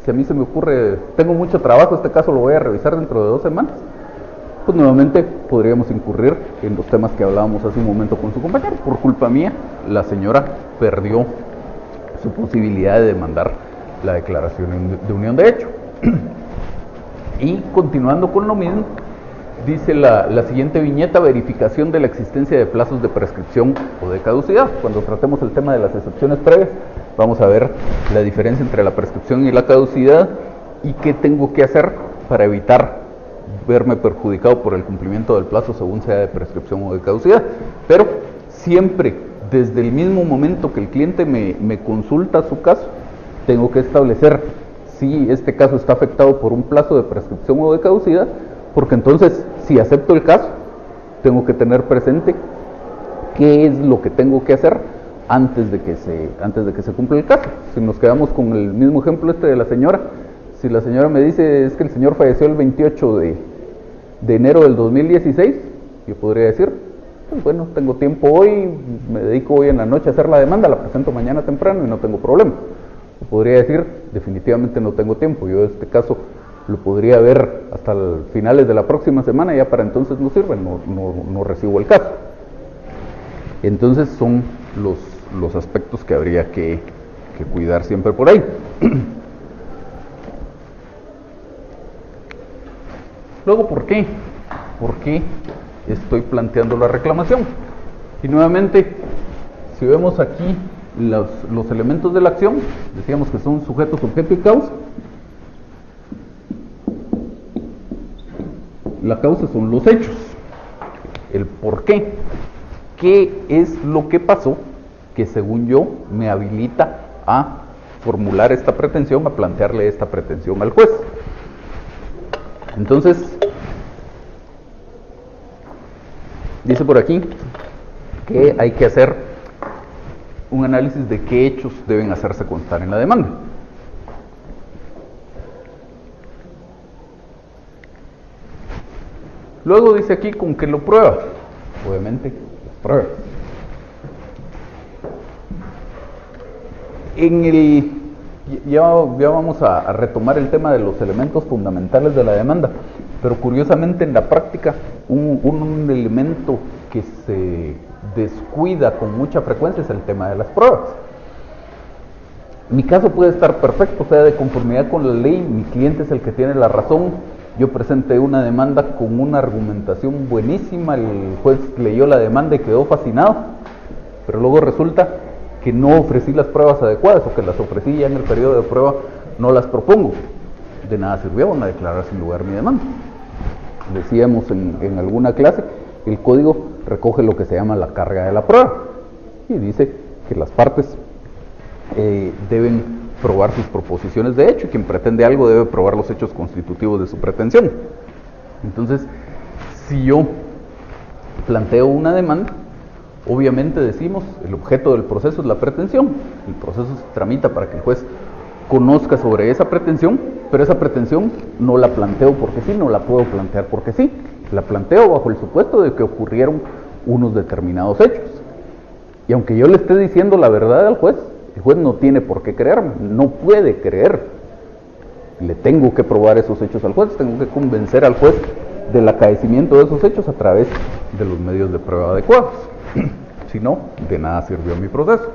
si a mí se me ocurre, tengo mucho trabajo, este caso lo voy a revisar dentro de 2 semanas, pues nuevamente podríamos incurrir en los temas que hablábamos hace un momento con su compañero. Por culpa mía, la señora perdió su posibilidad de demandar la declaración de unión de hecho. Y continuando con lo mismo, dice la siguiente viñeta: verificación de la existencia de plazos de prescripción o de caducidad. Cuando tratemos el tema de las excepciones previas, vamos a ver la diferencia entre la prescripción y la caducidad y qué tengo que hacer para evitar verme perjudicado por el cumplimiento del plazo, según sea de prescripción o de caducidad. Pero siempre, desde el mismo momento que el cliente me consulta su caso, tengo que establecer si este caso está afectado por un plazo de prescripción o de caducidad, porque entonces, si acepto el caso, tengo que tener presente qué es lo que tengo que hacer antes de que se cumpla el caso. Si nos quedamos con el mismo ejemplo de la señora, si la señora me dice es que el señor falleció el 28 de enero del 2016, yo podría decir, pues bueno, tengo tiempo hoy, me dedico hoy en la noche a hacer la demanda, la presento mañana temprano y no tengo problema. O podría decir, definitivamente no tengo tiempo, yo este caso lo podría ver hasta finales de la próxima semana, y ya para entonces no sirve, no recibo el caso. Entonces son los aspectos que habría que cuidar siempre por ahí. Luego, ¿por qué? ¿Por qué estoy planteando la reclamación? Y nuevamente, si vemos aquí los elementos de la acción, decíamos que son sujeto, objeto y causa. La causa son los hechos. El por qué. ¿Qué es lo que pasó que, según yo, me habilita a formular esta pretensión, a plantearle esta pretensión al juez? Entonces, dice por aquí que hay que hacer un análisis de qué hechos deben hacerse constar en la demanda. Luego dice aquí con qué lo prueba. Obviamente, las pruebas. Ya vamos a retomar el tema de los elementos fundamentales de la demanda, pero curiosamente en la práctica un elemento que se descuida con mucha frecuencia es el tema de las pruebas. Mi caso puede estar perfecto, o sea, de conformidad con la ley, mi cliente es el que tiene la razón, yo presenté una demanda con una argumentación buenísima, el juez leyó la demanda y quedó fascinado, pero luego resulta que no ofrecí las pruebas adecuadas, o que las ofrecí ya en el periodo de prueba, no las propongo. De nada sirvió, van a declarar sin lugar mi demanda. Decíamos en alguna clase, el código recoge lo que se llama la carga de la prueba, y dice que las partes deben probar sus proposiciones de hecho, y quien pretende algo debe probar los hechos constitutivos de su pretensión. Entonces, si yo planteo una demanda, obviamente decimos, el objeto del proceso es la pretensión, el proceso se tramita para que el juez conozca sobre esa pretensión, pero esa pretensión no la planteo porque sí, no la puedo plantear porque sí, la planteo bajo el supuesto de que ocurrieron unos determinados hechos. Y aunque yo le esté diciendo la verdad al juez, el juez no tiene por qué creerme, no puede creer. Le tengo que probar esos hechos al juez, tengo que convencer al juez del acaecimiento de esos hechos a través de los medios de prueba adecuados. Si no, de nada sirvió mi proceso.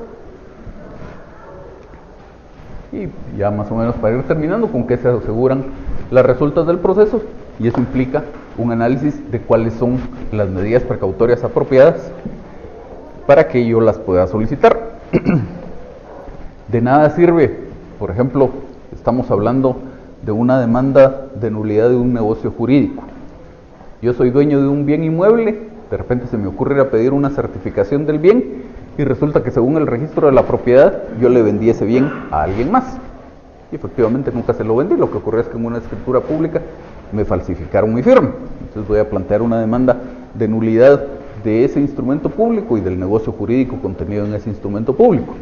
Y ya más o menos para ir terminando, con qué se aseguran las resultas del proceso, y eso implica un análisis de cuáles son las medidas precautorias apropiadas para que yo las pueda solicitar. De nada sirve, por ejemplo, estamos hablando de una demanda de nulidad de un negocio jurídico. Yo soy dueño de un bien inmueble, de repente se me ocurre ir a pedir una certificación del bien y resulta que según el registro de la propiedad yo le vendí ese bien a alguien más. Y efectivamente nunca se lo vendí, lo que ocurrió es que en una escritura pública me falsificaron mi firma. Entonces voy a plantear una demanda de nulidad de ese instrumento público y del negocio jurídico contenido en ese instrumento público.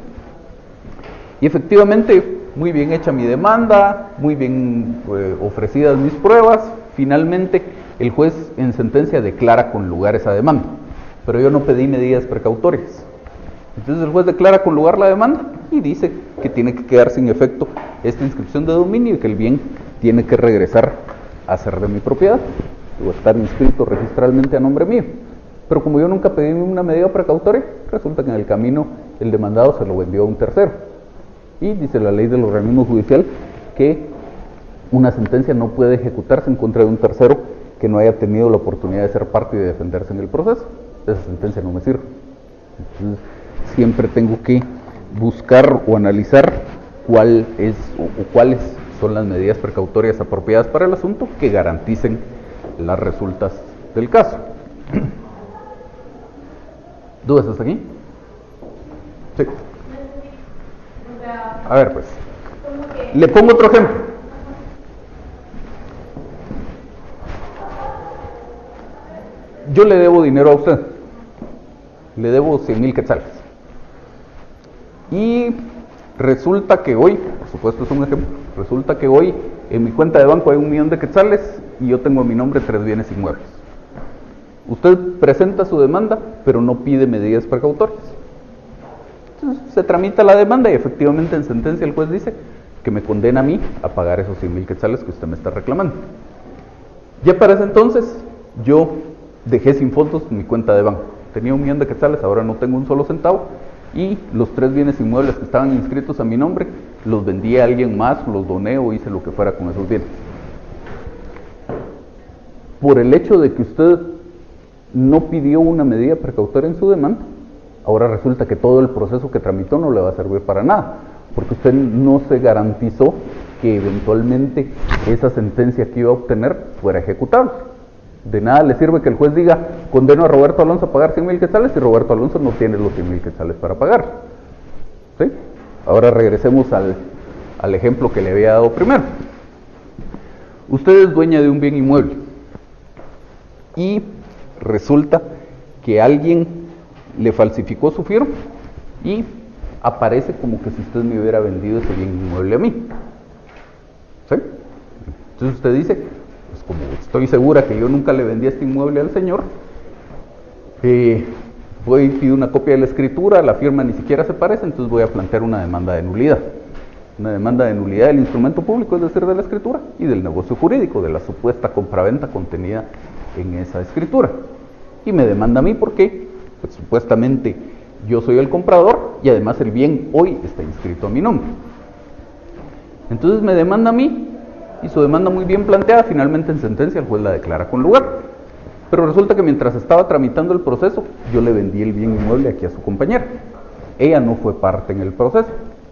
Y efectivamente, muy bien hecha mi demanda, muy bien ofrecidas mis pruebas, finalmente el juez en sentencia declara con lugar esa demanda, pero yo no pedí medidas precautorias. Entonces el juez declara con lugar la demanda y dice que tiene que quedar sin efecto esta inscripción de dominio y que el bien tiene que regresar a ser de mi propiedad o estar inscrito registralmente a nombre mío. Pero como yo nunca pedí una medida precautoria, resulta que en el camino el demandado se lo vendió a un tercero. Y dice la ley del organismo judicial que una sentencia no puede ejecutarse en contra de un tercero que no haya tenido la oportunidad de ser parte y de defenderse en el proceso. Esa sentencia no me sirve. Entonces, siempre tengo que buscar o analizar cuál es o cuáles son las medidas precautorias apropiadas para el asunto que garanticen las resultas del caso. ¿Dudas hasta aquí? Sí. A ver, pues. Le pongo otro ejemplo. Yo le debo dinero a usted. Le debo 100,000 quetzales. Y resulta que hoy, por supuesto es un ejemplo, resulta que hoy en mi cuenta de banco hay 1,000,000 de quetzales y yo tengo a mi nombre 3 bienes inmuebles. Usted presenta su demanda, pero no pide medidas precautorias. Entonces se tramita la demanda y efectivamente en sentencia el juez dice que me condena a mí a pagar esos 100,000 quetzales que usted me está reclamando. Ya para ese entonces yo dejé sin fondos mi cuenta de banco. Tenía 1,000,000 de quetzales, ahora no tengo un solo centavo. Y los 3 bienes inmuebles que estaban inscritos a mi nombre, los vendí a alguien más, los doné o hice lo que fuera con esos bienes. Por el hecho de que usted no pidió una medida precautoria en su demanda, ahora resulta que todo el proceso que tramitó no le va a servir para nada, porque usted no se garantizó que eventualmente esa sentencia que iba a obtener fuera ejecutable. De nada le sirve que el juez diga, condeno a Roberto Alonso a pagar 100,000 quetzales y Roberto Alonso no tiene los 100,000 quetzales para pagar. ¿Sí? Ahora regresemos al ejemplo que le había dado primero. Usted es dueña de un bien inmueble y resulta que alguien le falsificó su firma y aparece como que si usted me hubiera vendido ese bien inmueble a mí. ¿Sí? Entonces usted dice, pues como estoy segura que yo nunca le vendí este inmueble al señor, voy y pido una copia de la escritura, la firma ni siquiera se parece, entonces voy a plantear una demanda de nulidad. Una demanda de nulidad del instrumento público, es decir, de la escritura, y del negocio jurídico, de la supuesta compraventa contenida en esa escritura. Y me demanda a mí porque, pues, supuestamente yo soy el comprador y además el bien hoy está inscrito a mi nombre. Entonces me demanda a mí y su demanda muy bien planteada, finalmente en sentencia el juez la declara con lugar. Pero resulta que mientras estaba tramitando el proceso, yo le vendí el bien inmueble aquí a su compañera. Ella no fue parte en el proceso,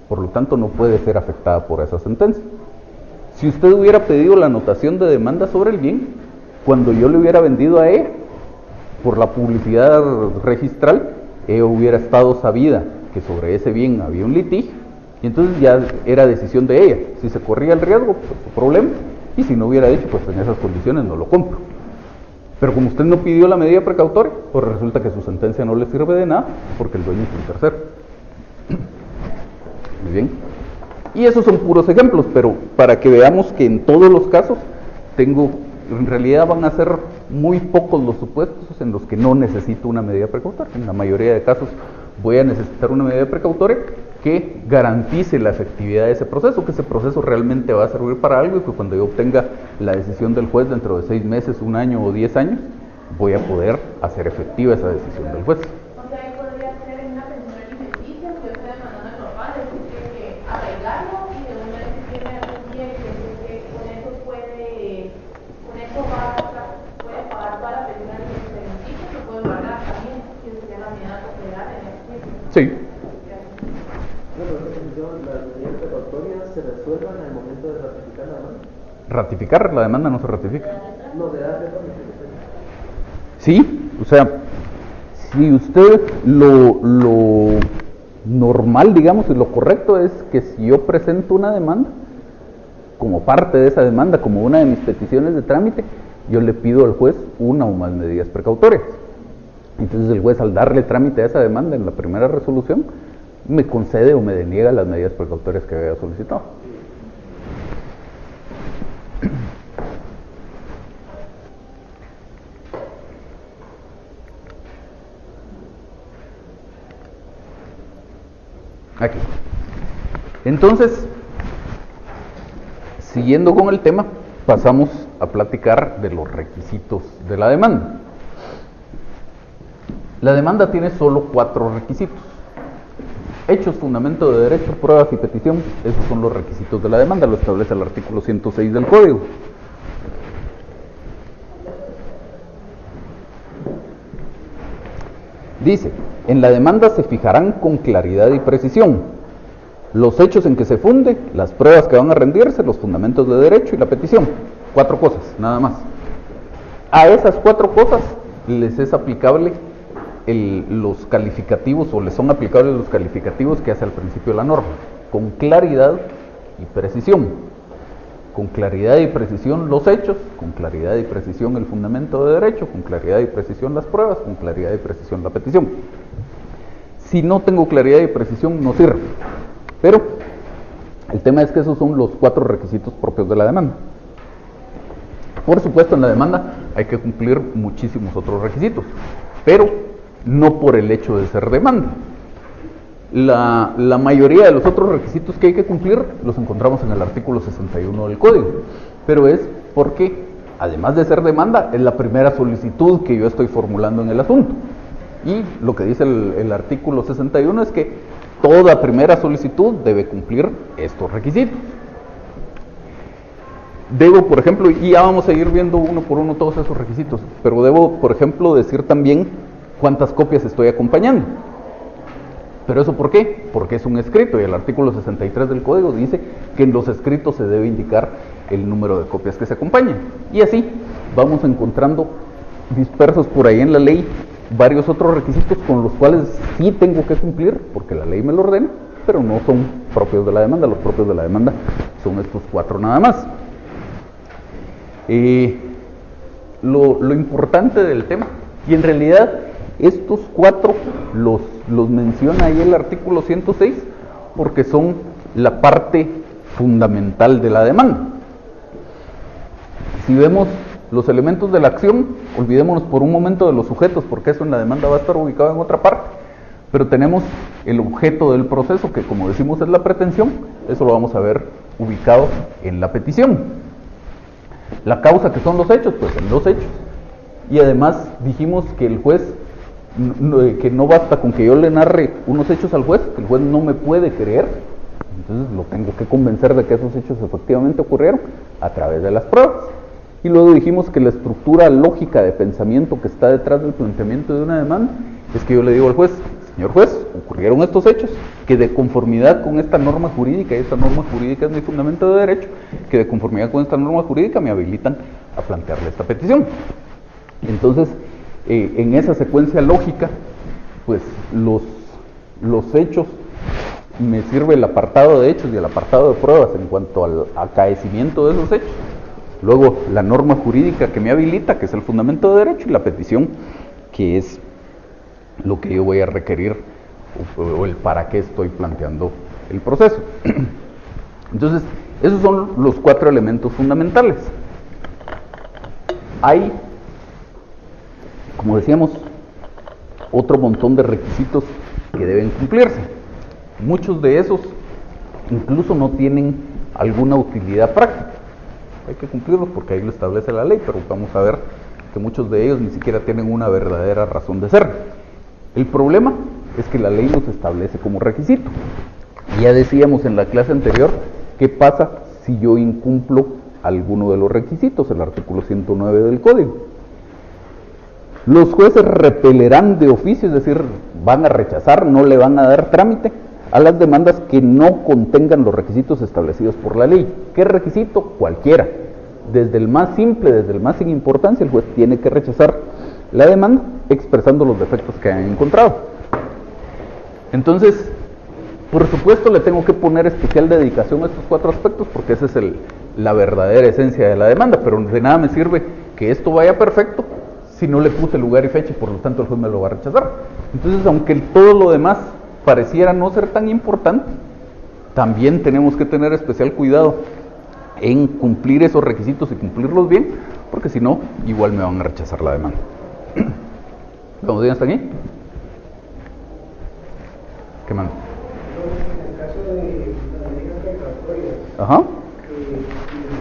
por lo tanto no puede ser afectada por esa sentencia. Si usted hubiera pedido la anotación de demanda sobre el bien, cuando yo le hubiera vendido a ella, por la publicidad registral, ella hubiera estado sabida que sobre ese bien había un litigio, y entonces ya era decisión de ella. Si se corría el riesgo, pues su problema, y si no hubiera dicho, pues en esas condiciones no lo compro. Pero como usted no pidió la medida precautoria, pues resulta que su sentencia no le sirve de nada, porque el dueño es un tercero. Muy bien. Y esos son puros ejemplos, pero para que veamos que en todos los casos en realidad van a ser muy pocos los supuestos en los que no necesito una medida precautoria. En la mayoría de casos voy a necesitar una medida precautoria que garantice la efectividad de ese proceso, que ese proceso realmente va a servir para algo y que cuando yo obtenga la decisión del juez dentro de 6 meses, 1 año o 10 años, voy a poder hacer efectiva esa decisión del juez. O sea, ahí podría ser en una pensión alimenticia que usted demanda a normal, es decir, que arreglarlo y de una vez que tiene algún bien, que con eso puede pagar toda la pensión alimenticia, lo puede pagar también, si sería la medida cooperar en ese sentido. Sí. Las medidas precautorias se resuelvan al momento de ratificar la demanda. Ratificar la demanda no se ratifica. No, de dar perdón. Sí, o sea, si usted lo normal, digamos, y lo correcto es que si yo presento una demanda, como parte de esa demanda, como una de mis peticiones de trámite, yo le pido al juez una o más medidas precautorias. Entonces el juez, al darle trámite a esa demanda en la primera resolución, me concede o me deniega las medidas precautorias que había solicitado. Aquí. Entonces, Siguiendo con el tema, pasamos a platicar de los requisitos de la demanda. La demanda tiene solo 4 requisitos. Hechos, fundamento de derecho, pruebas y petición. Esos son los requisitos de la demanda, lo establece el artículo 106 del Código. Dice, en la demanda se fijarán con claridad y precisión los hechos en que se funde, las pruebas que van a rendirse, los fundamentos de derecho y la petición. 4 cosas, nada más. A esas 4 cosas les es aplicable los calificativos, o les son aplicables los calificativos que hace al principio de la norma, con claridad y precisión. Con claridad y precisión los hechos, con claridad y precisión el fundamento de derecho, con claridad y precisión las pruebas, con claridad y precisión la petición. Si no tengo claridad y precisión, no sirve. Pero el tema es que esos son los 4 requisitos propios de la demanda. Por supuesto, en la demanda hay que cumplir muchísimos otros requisitos, pero no por el hecho de ser demanda. La mayoría de los otros requisitos que hay que cumplir los encontramos en el artículo 61 del Código, pero es porque, además de ser demanda, es la primera solicitud que yo estoy formulando en el asunto. Y lo que dice el artículo 61 es que toda primera solicitud debe cumplir estos requisitos. Debo, por ejemplo, y ya vamos a ir viendo uno por uno todos esos requisitos, pero debo, por ejemplo, decir también cuántas copias estoy acompañando. ¿Pero eso por qué? Porque es un escrito y el artículo 63 del Código dice que en los escritos se debe indicar el número de copias que se acompañan. Y así vamos encontrando dispersos por ahí en la ley varios otros requisitos con los cuales sí tengo que cumplir, porque la ley me lo ordena, pero no son propios de la demanda. Los propios de la demanda son estos 4 nada más. Lo importante del tema, y en realidad estos 4 los menciona ahí el artículo 106 porque son la parte fundamental de la demanda. Si vemos los elementos de la acción, olvidémonos por un momento de los sujetos, porque eso en la demanda va a estar ubicado en otra parte, pero tenemos el objeto del proceso, que como decimos es la pretensión. Eso lo vamos a ver ubicado en la petición. La causa, que son los hechos, pues en los hechos. Y además dijimos que el juez, que no basta con que yo le narre unos hechos al juez, que el juez no me puede creer, entonces lo tengo que convencer de que esos hechos efectivamente ocurrieron a través de las pruebas. Y luego dijimos que la estructura lógica de pensamiento que está detrás del planteamiento de una demanda es que yo le digo al juez: señor juez, ocurrieron estos hechos que de conformidad con esta norma jurídica, y esta norma jurídica es mi fundamento de derecho, que de conformidad con esta norma jurídica me habilitan a plantearle esta petición. Entonces, en esa secuencia lógica, pues los hechos, me sirve el apartado de hechos y el apartado de pruebas en cuanto al acaecimiento de esos hechos. Luego, la norma jurídica que me habilita, que es el fundamento de derecho, y la petición, que es lo que yo voy a requerir, o el para qué estoy planteando el proceso. Entonces, esos son los 4 elementos fundamentales. Hay, como decíamos, otro montón de requisitos que deben cumplirse. Muchos de esos incluso no tienen alguna utilidad práctica. Hay que cumplirlos porque ahí lo establece la ley, pero vamos a ver que muchos de ellos ni siquiera tienen una verdadera razón de ser. El problema es que la ley los establece como requisito. Ya decíamos en la clase anterior qué pasa si yo incumplo alguno de los requisitos, el artículo 109 del Código. Los jueces repelerán de oficio, es decir, van a rechazar, no le van a dar trámite a las demandas que no contengan los requisitos establecidos por la ley. ¿Qué requisito? Cualquiera. Desde el más simple, desde el más sin importancia, el juez tiene que rechazar la demanda expresando los defectos que han encontrado. Entonces, por supuesto le tengo que poner especial dedicación a estos 4 aspectos porque esa es la verdadera esencia de la demanda, pero de nada me sirve que esto vaya perfecto si no le puse lugar y fecha y por lo tanto el juez me lo va a rechazar. Entonces, aunque todo lo demás pareciera no ser tan importante, también tenemos que tener especial cuidado en cumplir esos requisitos y cumplirlos bien, porque si no, igual me van a rechazar la demanda. ¿Vamos bien hasta aquí? ¿Qué mando? En el caso de las medidas precautorias, Ajá. si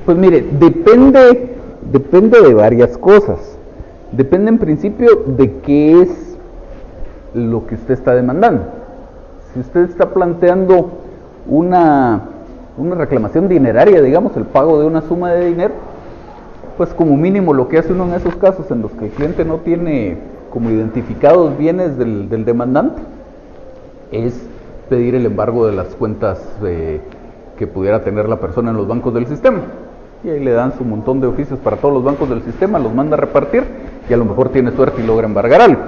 Pues mire, depende de varias cosas. Depende en principio de qué es lo que usted está demandando. Si usted está planteando una reclamación dineraria, digamos, el pago de una suma de dinero, pues como mínimo lo que hace uno en esos casos en los que el cliente no tiene como identificados bienes del demandante es pedir el embargo de las cuentas que pudiera tener la persona en los bancos del sistema. Y ahí le dan su montón de oficios para todos los bancos del sistema, los manda a repartir y a lo mejor tiene suerte y logra embargar algo.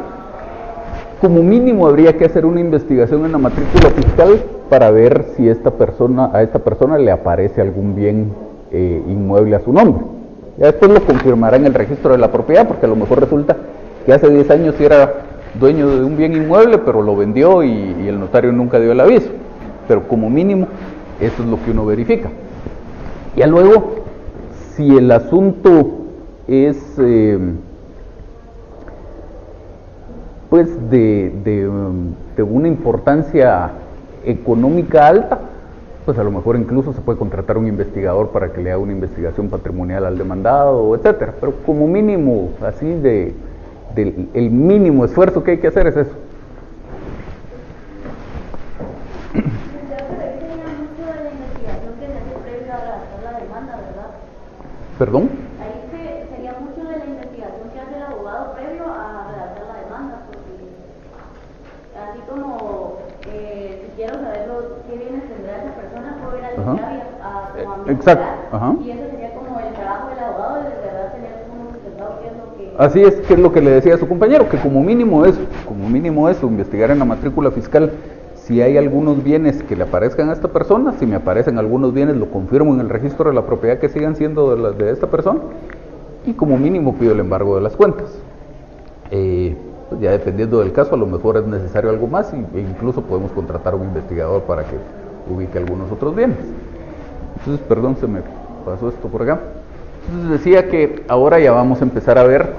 Como mínimo habría que hacer una investigación en la matrícula fiscal para ver si a esta persona le aparece algún bien inmueble a su nombre. Ya después lo confirmará en el registro de la propiedad, porque a lo mejor resulta que hace 10 años sí era dueño de un bien inmueble, pero lo vendió y el notario nunca dio el aviso. Pero como mínimo, eso es lo que uno verifica. Ya luego, si el asunto es pues de una importancia económica alta, pues a lo mejor incluso se puede contratar un investigador para que le haga una investigación patrimonial al demandado, etcétera. Pero como mínimo, así el mínimo esfuerzo que hay que hacer es eso. ¿Perdón? Ahí sería mucho de la investigación que hace el abogado previo a redactar la demanda, porque así como si quiero saber qué bienes tendrá esa persona, puedo ir al notario a mi exacto. Ajá. Y eso sería como el trabajo del abogado, de verdad tener como sustentado qué es lo que... Así es, que es lo que le decía a su compañero, que como mínimo eso, investigar en la matrícula fiscal si hay algunos bienes que le aparezcan a esta persona. Si me aparecen algunos bienes, lo confirmo en el registro de la propiedad que sigan siendo de esta persona, y como mínimo pido el embargo de las cuentas. Pues ya dependiendo del caso, a lo mejor es necesario algo más e incluso podemos contratar un investigador para que ubique algunos otros bienes. Entonces, perdón, se me pasó esto por acá. Entonces decía que ahora ya vamos a empezar a ver,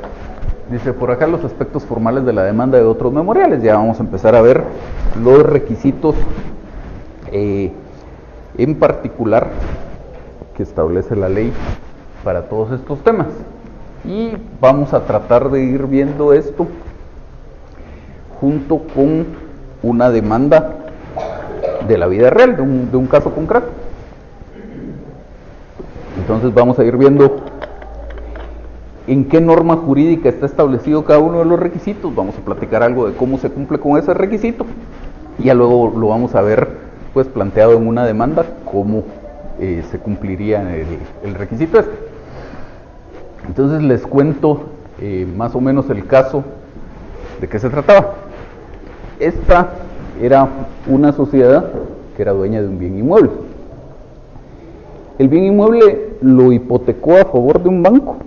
dice por acá, los aspectos formales de la demanda de otros memoriales. Ya vamos a empezar a ver los requisitos en particular que establece la ley para todos estos temas. Y vamos a tratar de ir viendo esto junto con una demanda de la vida real, de un caso concreto. Entonces vamos a ir viendo en qué norma jurídica está establecido cada uno de los requisitos. Vamos a platicar algo de cómo se cumple con ese requisito y ya luego lo vamos a ver pues planteado en una demanda cómo se cumpliría el requisito este. Entonces les cuento más o menos el caso de qué se trataba. Esta era una sociedad que era dueña de un bien inmueble. El bien inmueble lo hipotecó a favor de un banco.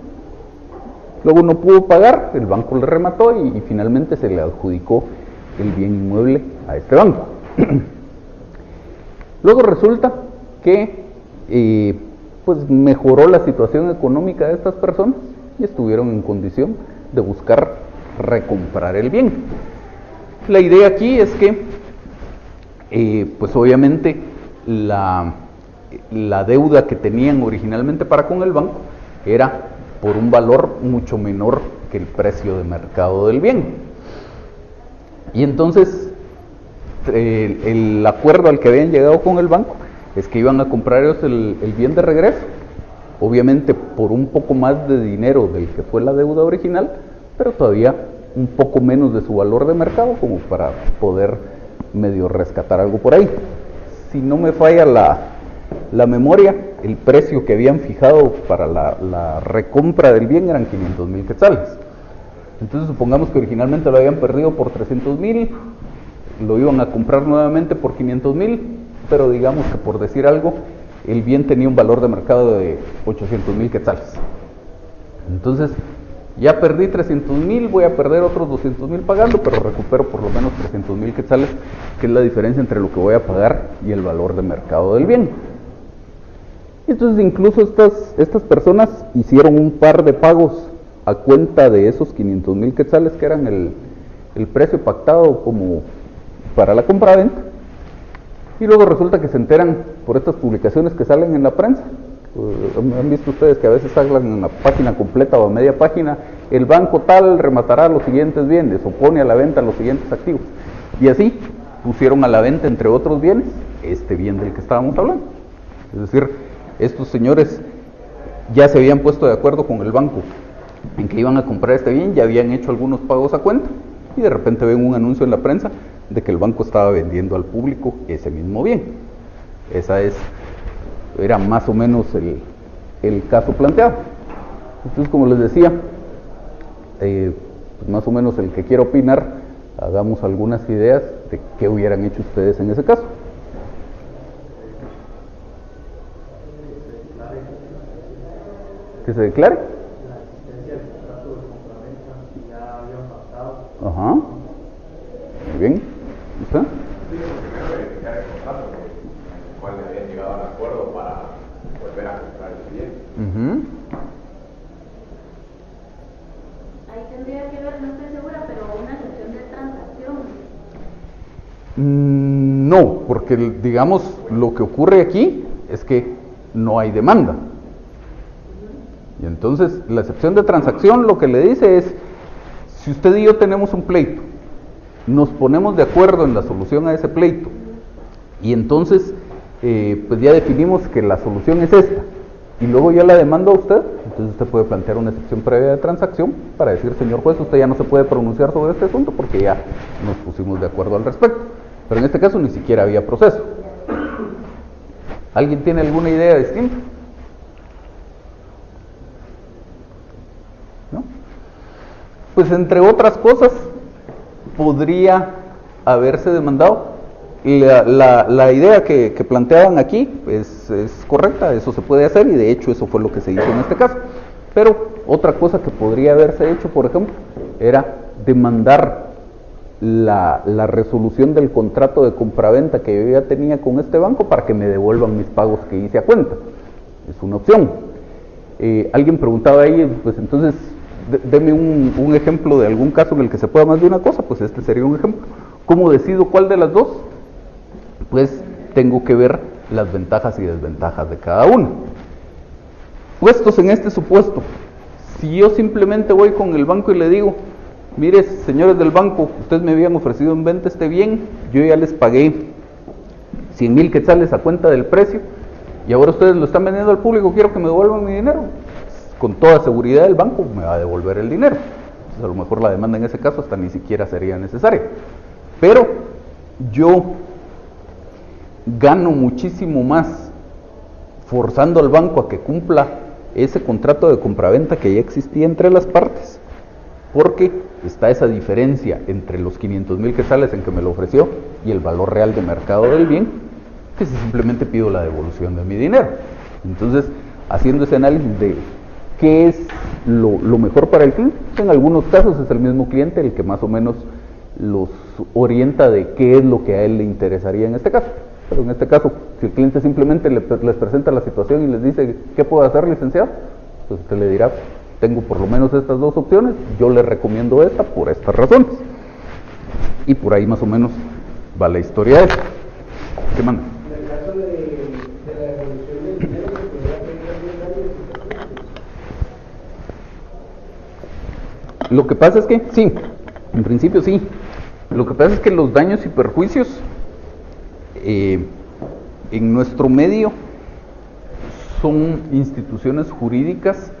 Luego no pudo pagar, el banco le remató y finalmente se le adjudicó el bien inmueble a este banco. Luego resulta que pues mejoró la situación económica de estas personas y estuvieron en condición de buscar recomprar el bien. La idea aquí es que pues obviamente la deuda que tenían originalmente para con el banco era por un valor mucho menor que el precio de mercado del bien. Y entonces el acuerdo al que habían llegado con el banco es que iban a comprar ellos el bien de regreso, obviamente por un poco más de dinero del que fue la deuda original, pero todavía un poco menos de su valor de mercado, como para poder medio rescatar algo por ahí. Si no me falla la memoria, el precio que habían fijado para la recompra del bien eran 500,000 quetzales. Entonces supongamos que originalmente lo habían perdido por 300,000, lo iban a comprar nuevamente por 500,000, pero digamos que por decir algo, el bien tenía un valor de mercado de 800,000 quetzales. Entonces ya perdí 300,000, voy a perder otros 200,000 pagando, pero recupero por lo menos 300,000 quetzales, que es la diferencia entre lo que voy a pagar y el valor de mercado del bien. Entonces incluso estas personas hicieron un par de pagos a cuenta de esos 500,000 quetzales que eran el precio pactado como para la compraventa, y luego resulta que se enteran por estas publicaciones que salen en la prensa Han visto ustedes que a veces hablan en la página completa o a media página, el banco tal rematará los siguientes bienes o pone a la venta los siguientes activos. Y así pusieron a la venta, entre otros bienes, este bien del que estábamos hablando. Es decir, estos señores ya se habían puesto de acuerdo con el banco en que iban a comprar este bien, ya habían hecho algunos pagos a cuenta y de repente ven un anuncio en la prensa de que el banco estaba vendiendo al público ese mismo bien. Era más o menos el caso planteado. Entonces, como les decía, pues más o menos el que quiera opinar, hagamos algunas ideas de qué hubieran hecho ustedes en ese caso. ¿Que se declare? La existencia del contrato de compraventa ya había pasado. Ajá. Muy bien. ¿Usted? Primero verificar el contrato con el cual le habían llegado al acuerdo para volver a comprar el bien. Ahí tendría que ver, no estoy segura, pero una excepción de transacción. No, porque digamos lo que ocurre aquí es que no hay demanda. Y entonces la excepción de transacción lo que le dice es, si usted y yo tenemos un pleito, nos ponemos de acuerdo en la solución a ese pleito, y entonces pues ya definimos que la solución es esta, y luego ya la demando a usted, entonces usted puede plantear una excepción previa de transacción para decir, señor juez, usted ya no se puede pronunciar sobre este asunto porque ya nos pusimos de acuerdo al respecto. Pero en este caso ni siquiera había proceso. ¿Alguien tiene alguna idea distinta? ¿No? Pues entre otras cosas podría haberse demandado. La idea que planteaban aquí es correcta, eso se puede hacer y de hecho eso fue lo que se hizo en este caso. Pero otra cosa que podría haberse hecho, por ejemplo, era demandar la resolución del contrato de compraventa que yo ya tenía con este banco para que me devuelvan mis pagos que hice a cuenta. Es una opción. Alguien preguntaba ahí, pues entonces deme un ejemplo de algún caso en el que se pueda más de una cosa, pues este sería un ejemplo. ¿Cómo decido cuál de las dos? Pues tengo que ver las ventajas y desventajas de cada una. Puestos en este supuesto, si yo simplemente voy con el banco y le digo, mire, señores del banco, ustedes me habían ofrecido en venta este bien, yo ya les pagué 100,000 quetzales a cuenta del precio, y ahora ustedes lo están vendiendo al público, quiero que me devuelvan mi dinero. Con toda seguridad el banco me va a devolver el dinero. Entonces, a lo mejor la demanda en ese caso hasta ni siquiera sería necesaria. Pero yo gano muchísimo más forzando al banco a que cumpla ese contrato de compraventa que ya existía entre las partes, porque está esa diferencia entre los 500,000 quetzales en que me lo ofreció y el valor real de mercado del bien, que si simplemente pido la devolución de mi dinero. Entonces, haciendo ese análisis de qué es lo mejor para el cliente, en algunos casos es el mismo cliente el que más o menos los orienta de qué es lo que a él le interesaría en este caso. Pero en este caso, si el cliente simplemente les presenta la situación y les dice, ¿qué puedo hacer, licenciado? Pues usted le dirá, tengo por lo menos estas dos opciones, yo le recomiendo esta por estas razones. Y por ahí más o menos va la historia de esto. ¿Qué manda? En el caso de la devolución del dinero, se podría pedir algún daño y perjuicios. Lo que pasa es que, sí, en principio sí. Lo que pasa es que los daños y perjuicios en nuestro medio son instituciones jurídicas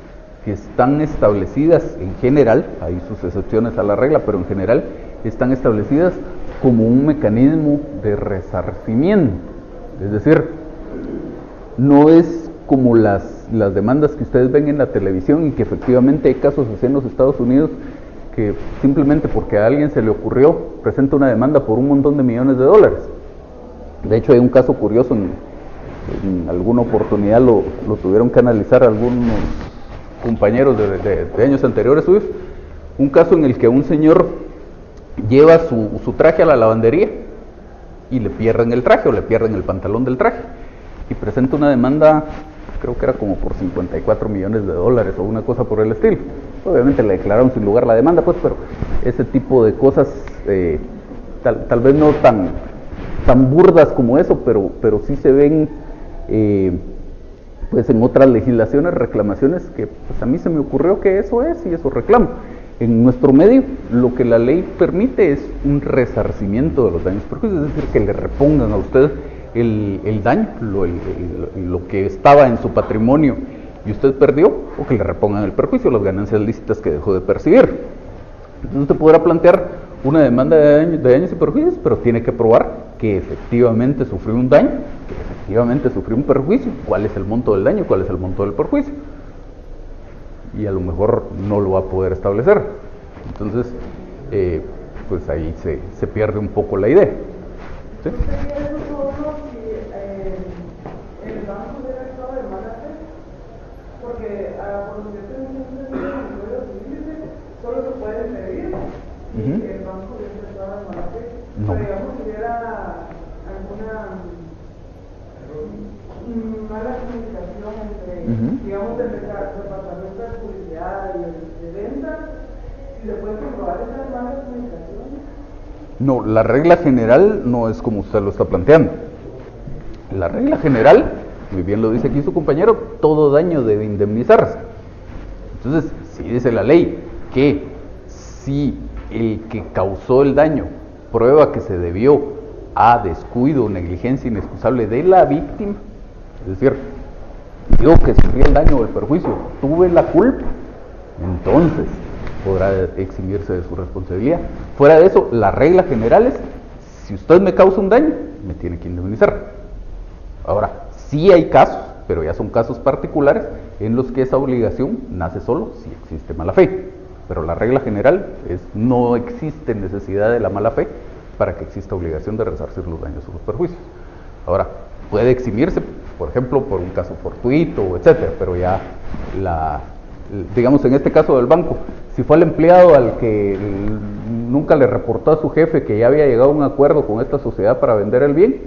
que están establecidas en general, hay sus excepciones a la regla, pero en general están establecidas como un mecanismo de resarcimiento. Es decir, no es como las demandas que ustedes ven en la televisión y que efectivamente hay casos así en los Estados Unidos que simplemente porque a alguien se le ocurrió presenta una demanda por un montón de millones de dólares. De hecho hay un caso curioso, en alguna oportunidad lo tuvieron que analizar algunos compañeros de años anteriores suyos, un caso en el que un señor lleva su traje a la lavandería y le pierden el traje o le pierden el pantalón del traje y presenta una demanda, creo que era como por 54 millones de dólares o una cosa por el estilo. Obviamente le declararon sin lugar la demanda, pues, pero ese tipo de cosas tal vez no tan burdas como eso, pero sí se ven pues en otras legislaciones, reclamaciones que pues a mí se me ocurrió que eso es y eso reclamo. En nuestro medio, lo que la ley permite es un resarcimiento de los daños y perjuicios, es decir, que le repongan a usted el daño, lo que estaba en su patrimonio y usted perdió, o que le repongan el perjuicio, las ganancias lícitas que dejó de percibir. Entonces usted podrá plantear una demanda de daños y perjuicios, pero tiene que probar que efectivamente sufrió un daño, que efectivamente sufrió un perjuicio, cuál es el monto del daño, cuál es el monto del perjuicio. Y a lo mejor no lo va a poder establecer. Entonces, pues ahí se pierde un poco la idea. ¿Sí? Porque por lo que estoy entendiendo, en el código civil solo se puede pedir y el banco hubiese estado en mala fe. No. Pero digamos si hubiera alguna mala comunicación entre, digamos, el departamento de publicidad y el de ventas, si se puede comprobar esas malas comunicaciones. No, la regla general no es como usted lo está planteando. La regla general, muy bien lo dice aquí su compañero, todo daño debe indemnizarse. Entonces, si dice la ley que si el que causó el daño prueba que se debió a descuido o negligencia inexcusable de la víctima, es decir, yo que sufrí el daño o el perjuicio, tuve la culpa, entonces podrá eximirse de su responsabilidad. Fuera de eso, la regla general es, si usted me causa un daño, me tiene que indemnizar. Ahora, sí hay casos, pero ya son casos particulares, en los que esa obligación nace solo si existe mala fe. Pero la regla general es, no existe necesidad de la mala fe para que exista obligación de resarcir los daños o los perjuicios. Ahora, puede eximirse, por ejemplo, por un caso fortuito, etcétera, pero ya digamos en este caso del banco, si fue el empleado al que nunca le reportó a su jefe que ya había llegado a un acuerdo con esta sociedad para vender el bien,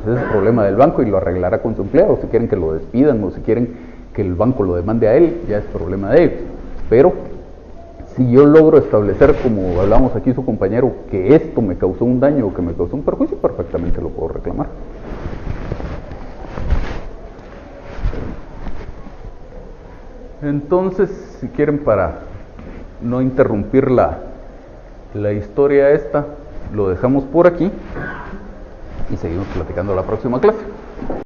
ese es el problema del banco y lo arreglará con su empleado. Si quieren que lo despidan o si quieren que el banco lo demande a él, ya es problema de ellos. Pero si yo logro establecer, como hablamos aquí su compañero, que esto me causó un daño o que me causó un perjuicio, perfectamente lo puedo reclamar. Entonces, si quieren, para no interrumpir la historia esta, lo dejamos por aquí y seguimos platicando la próxima clase.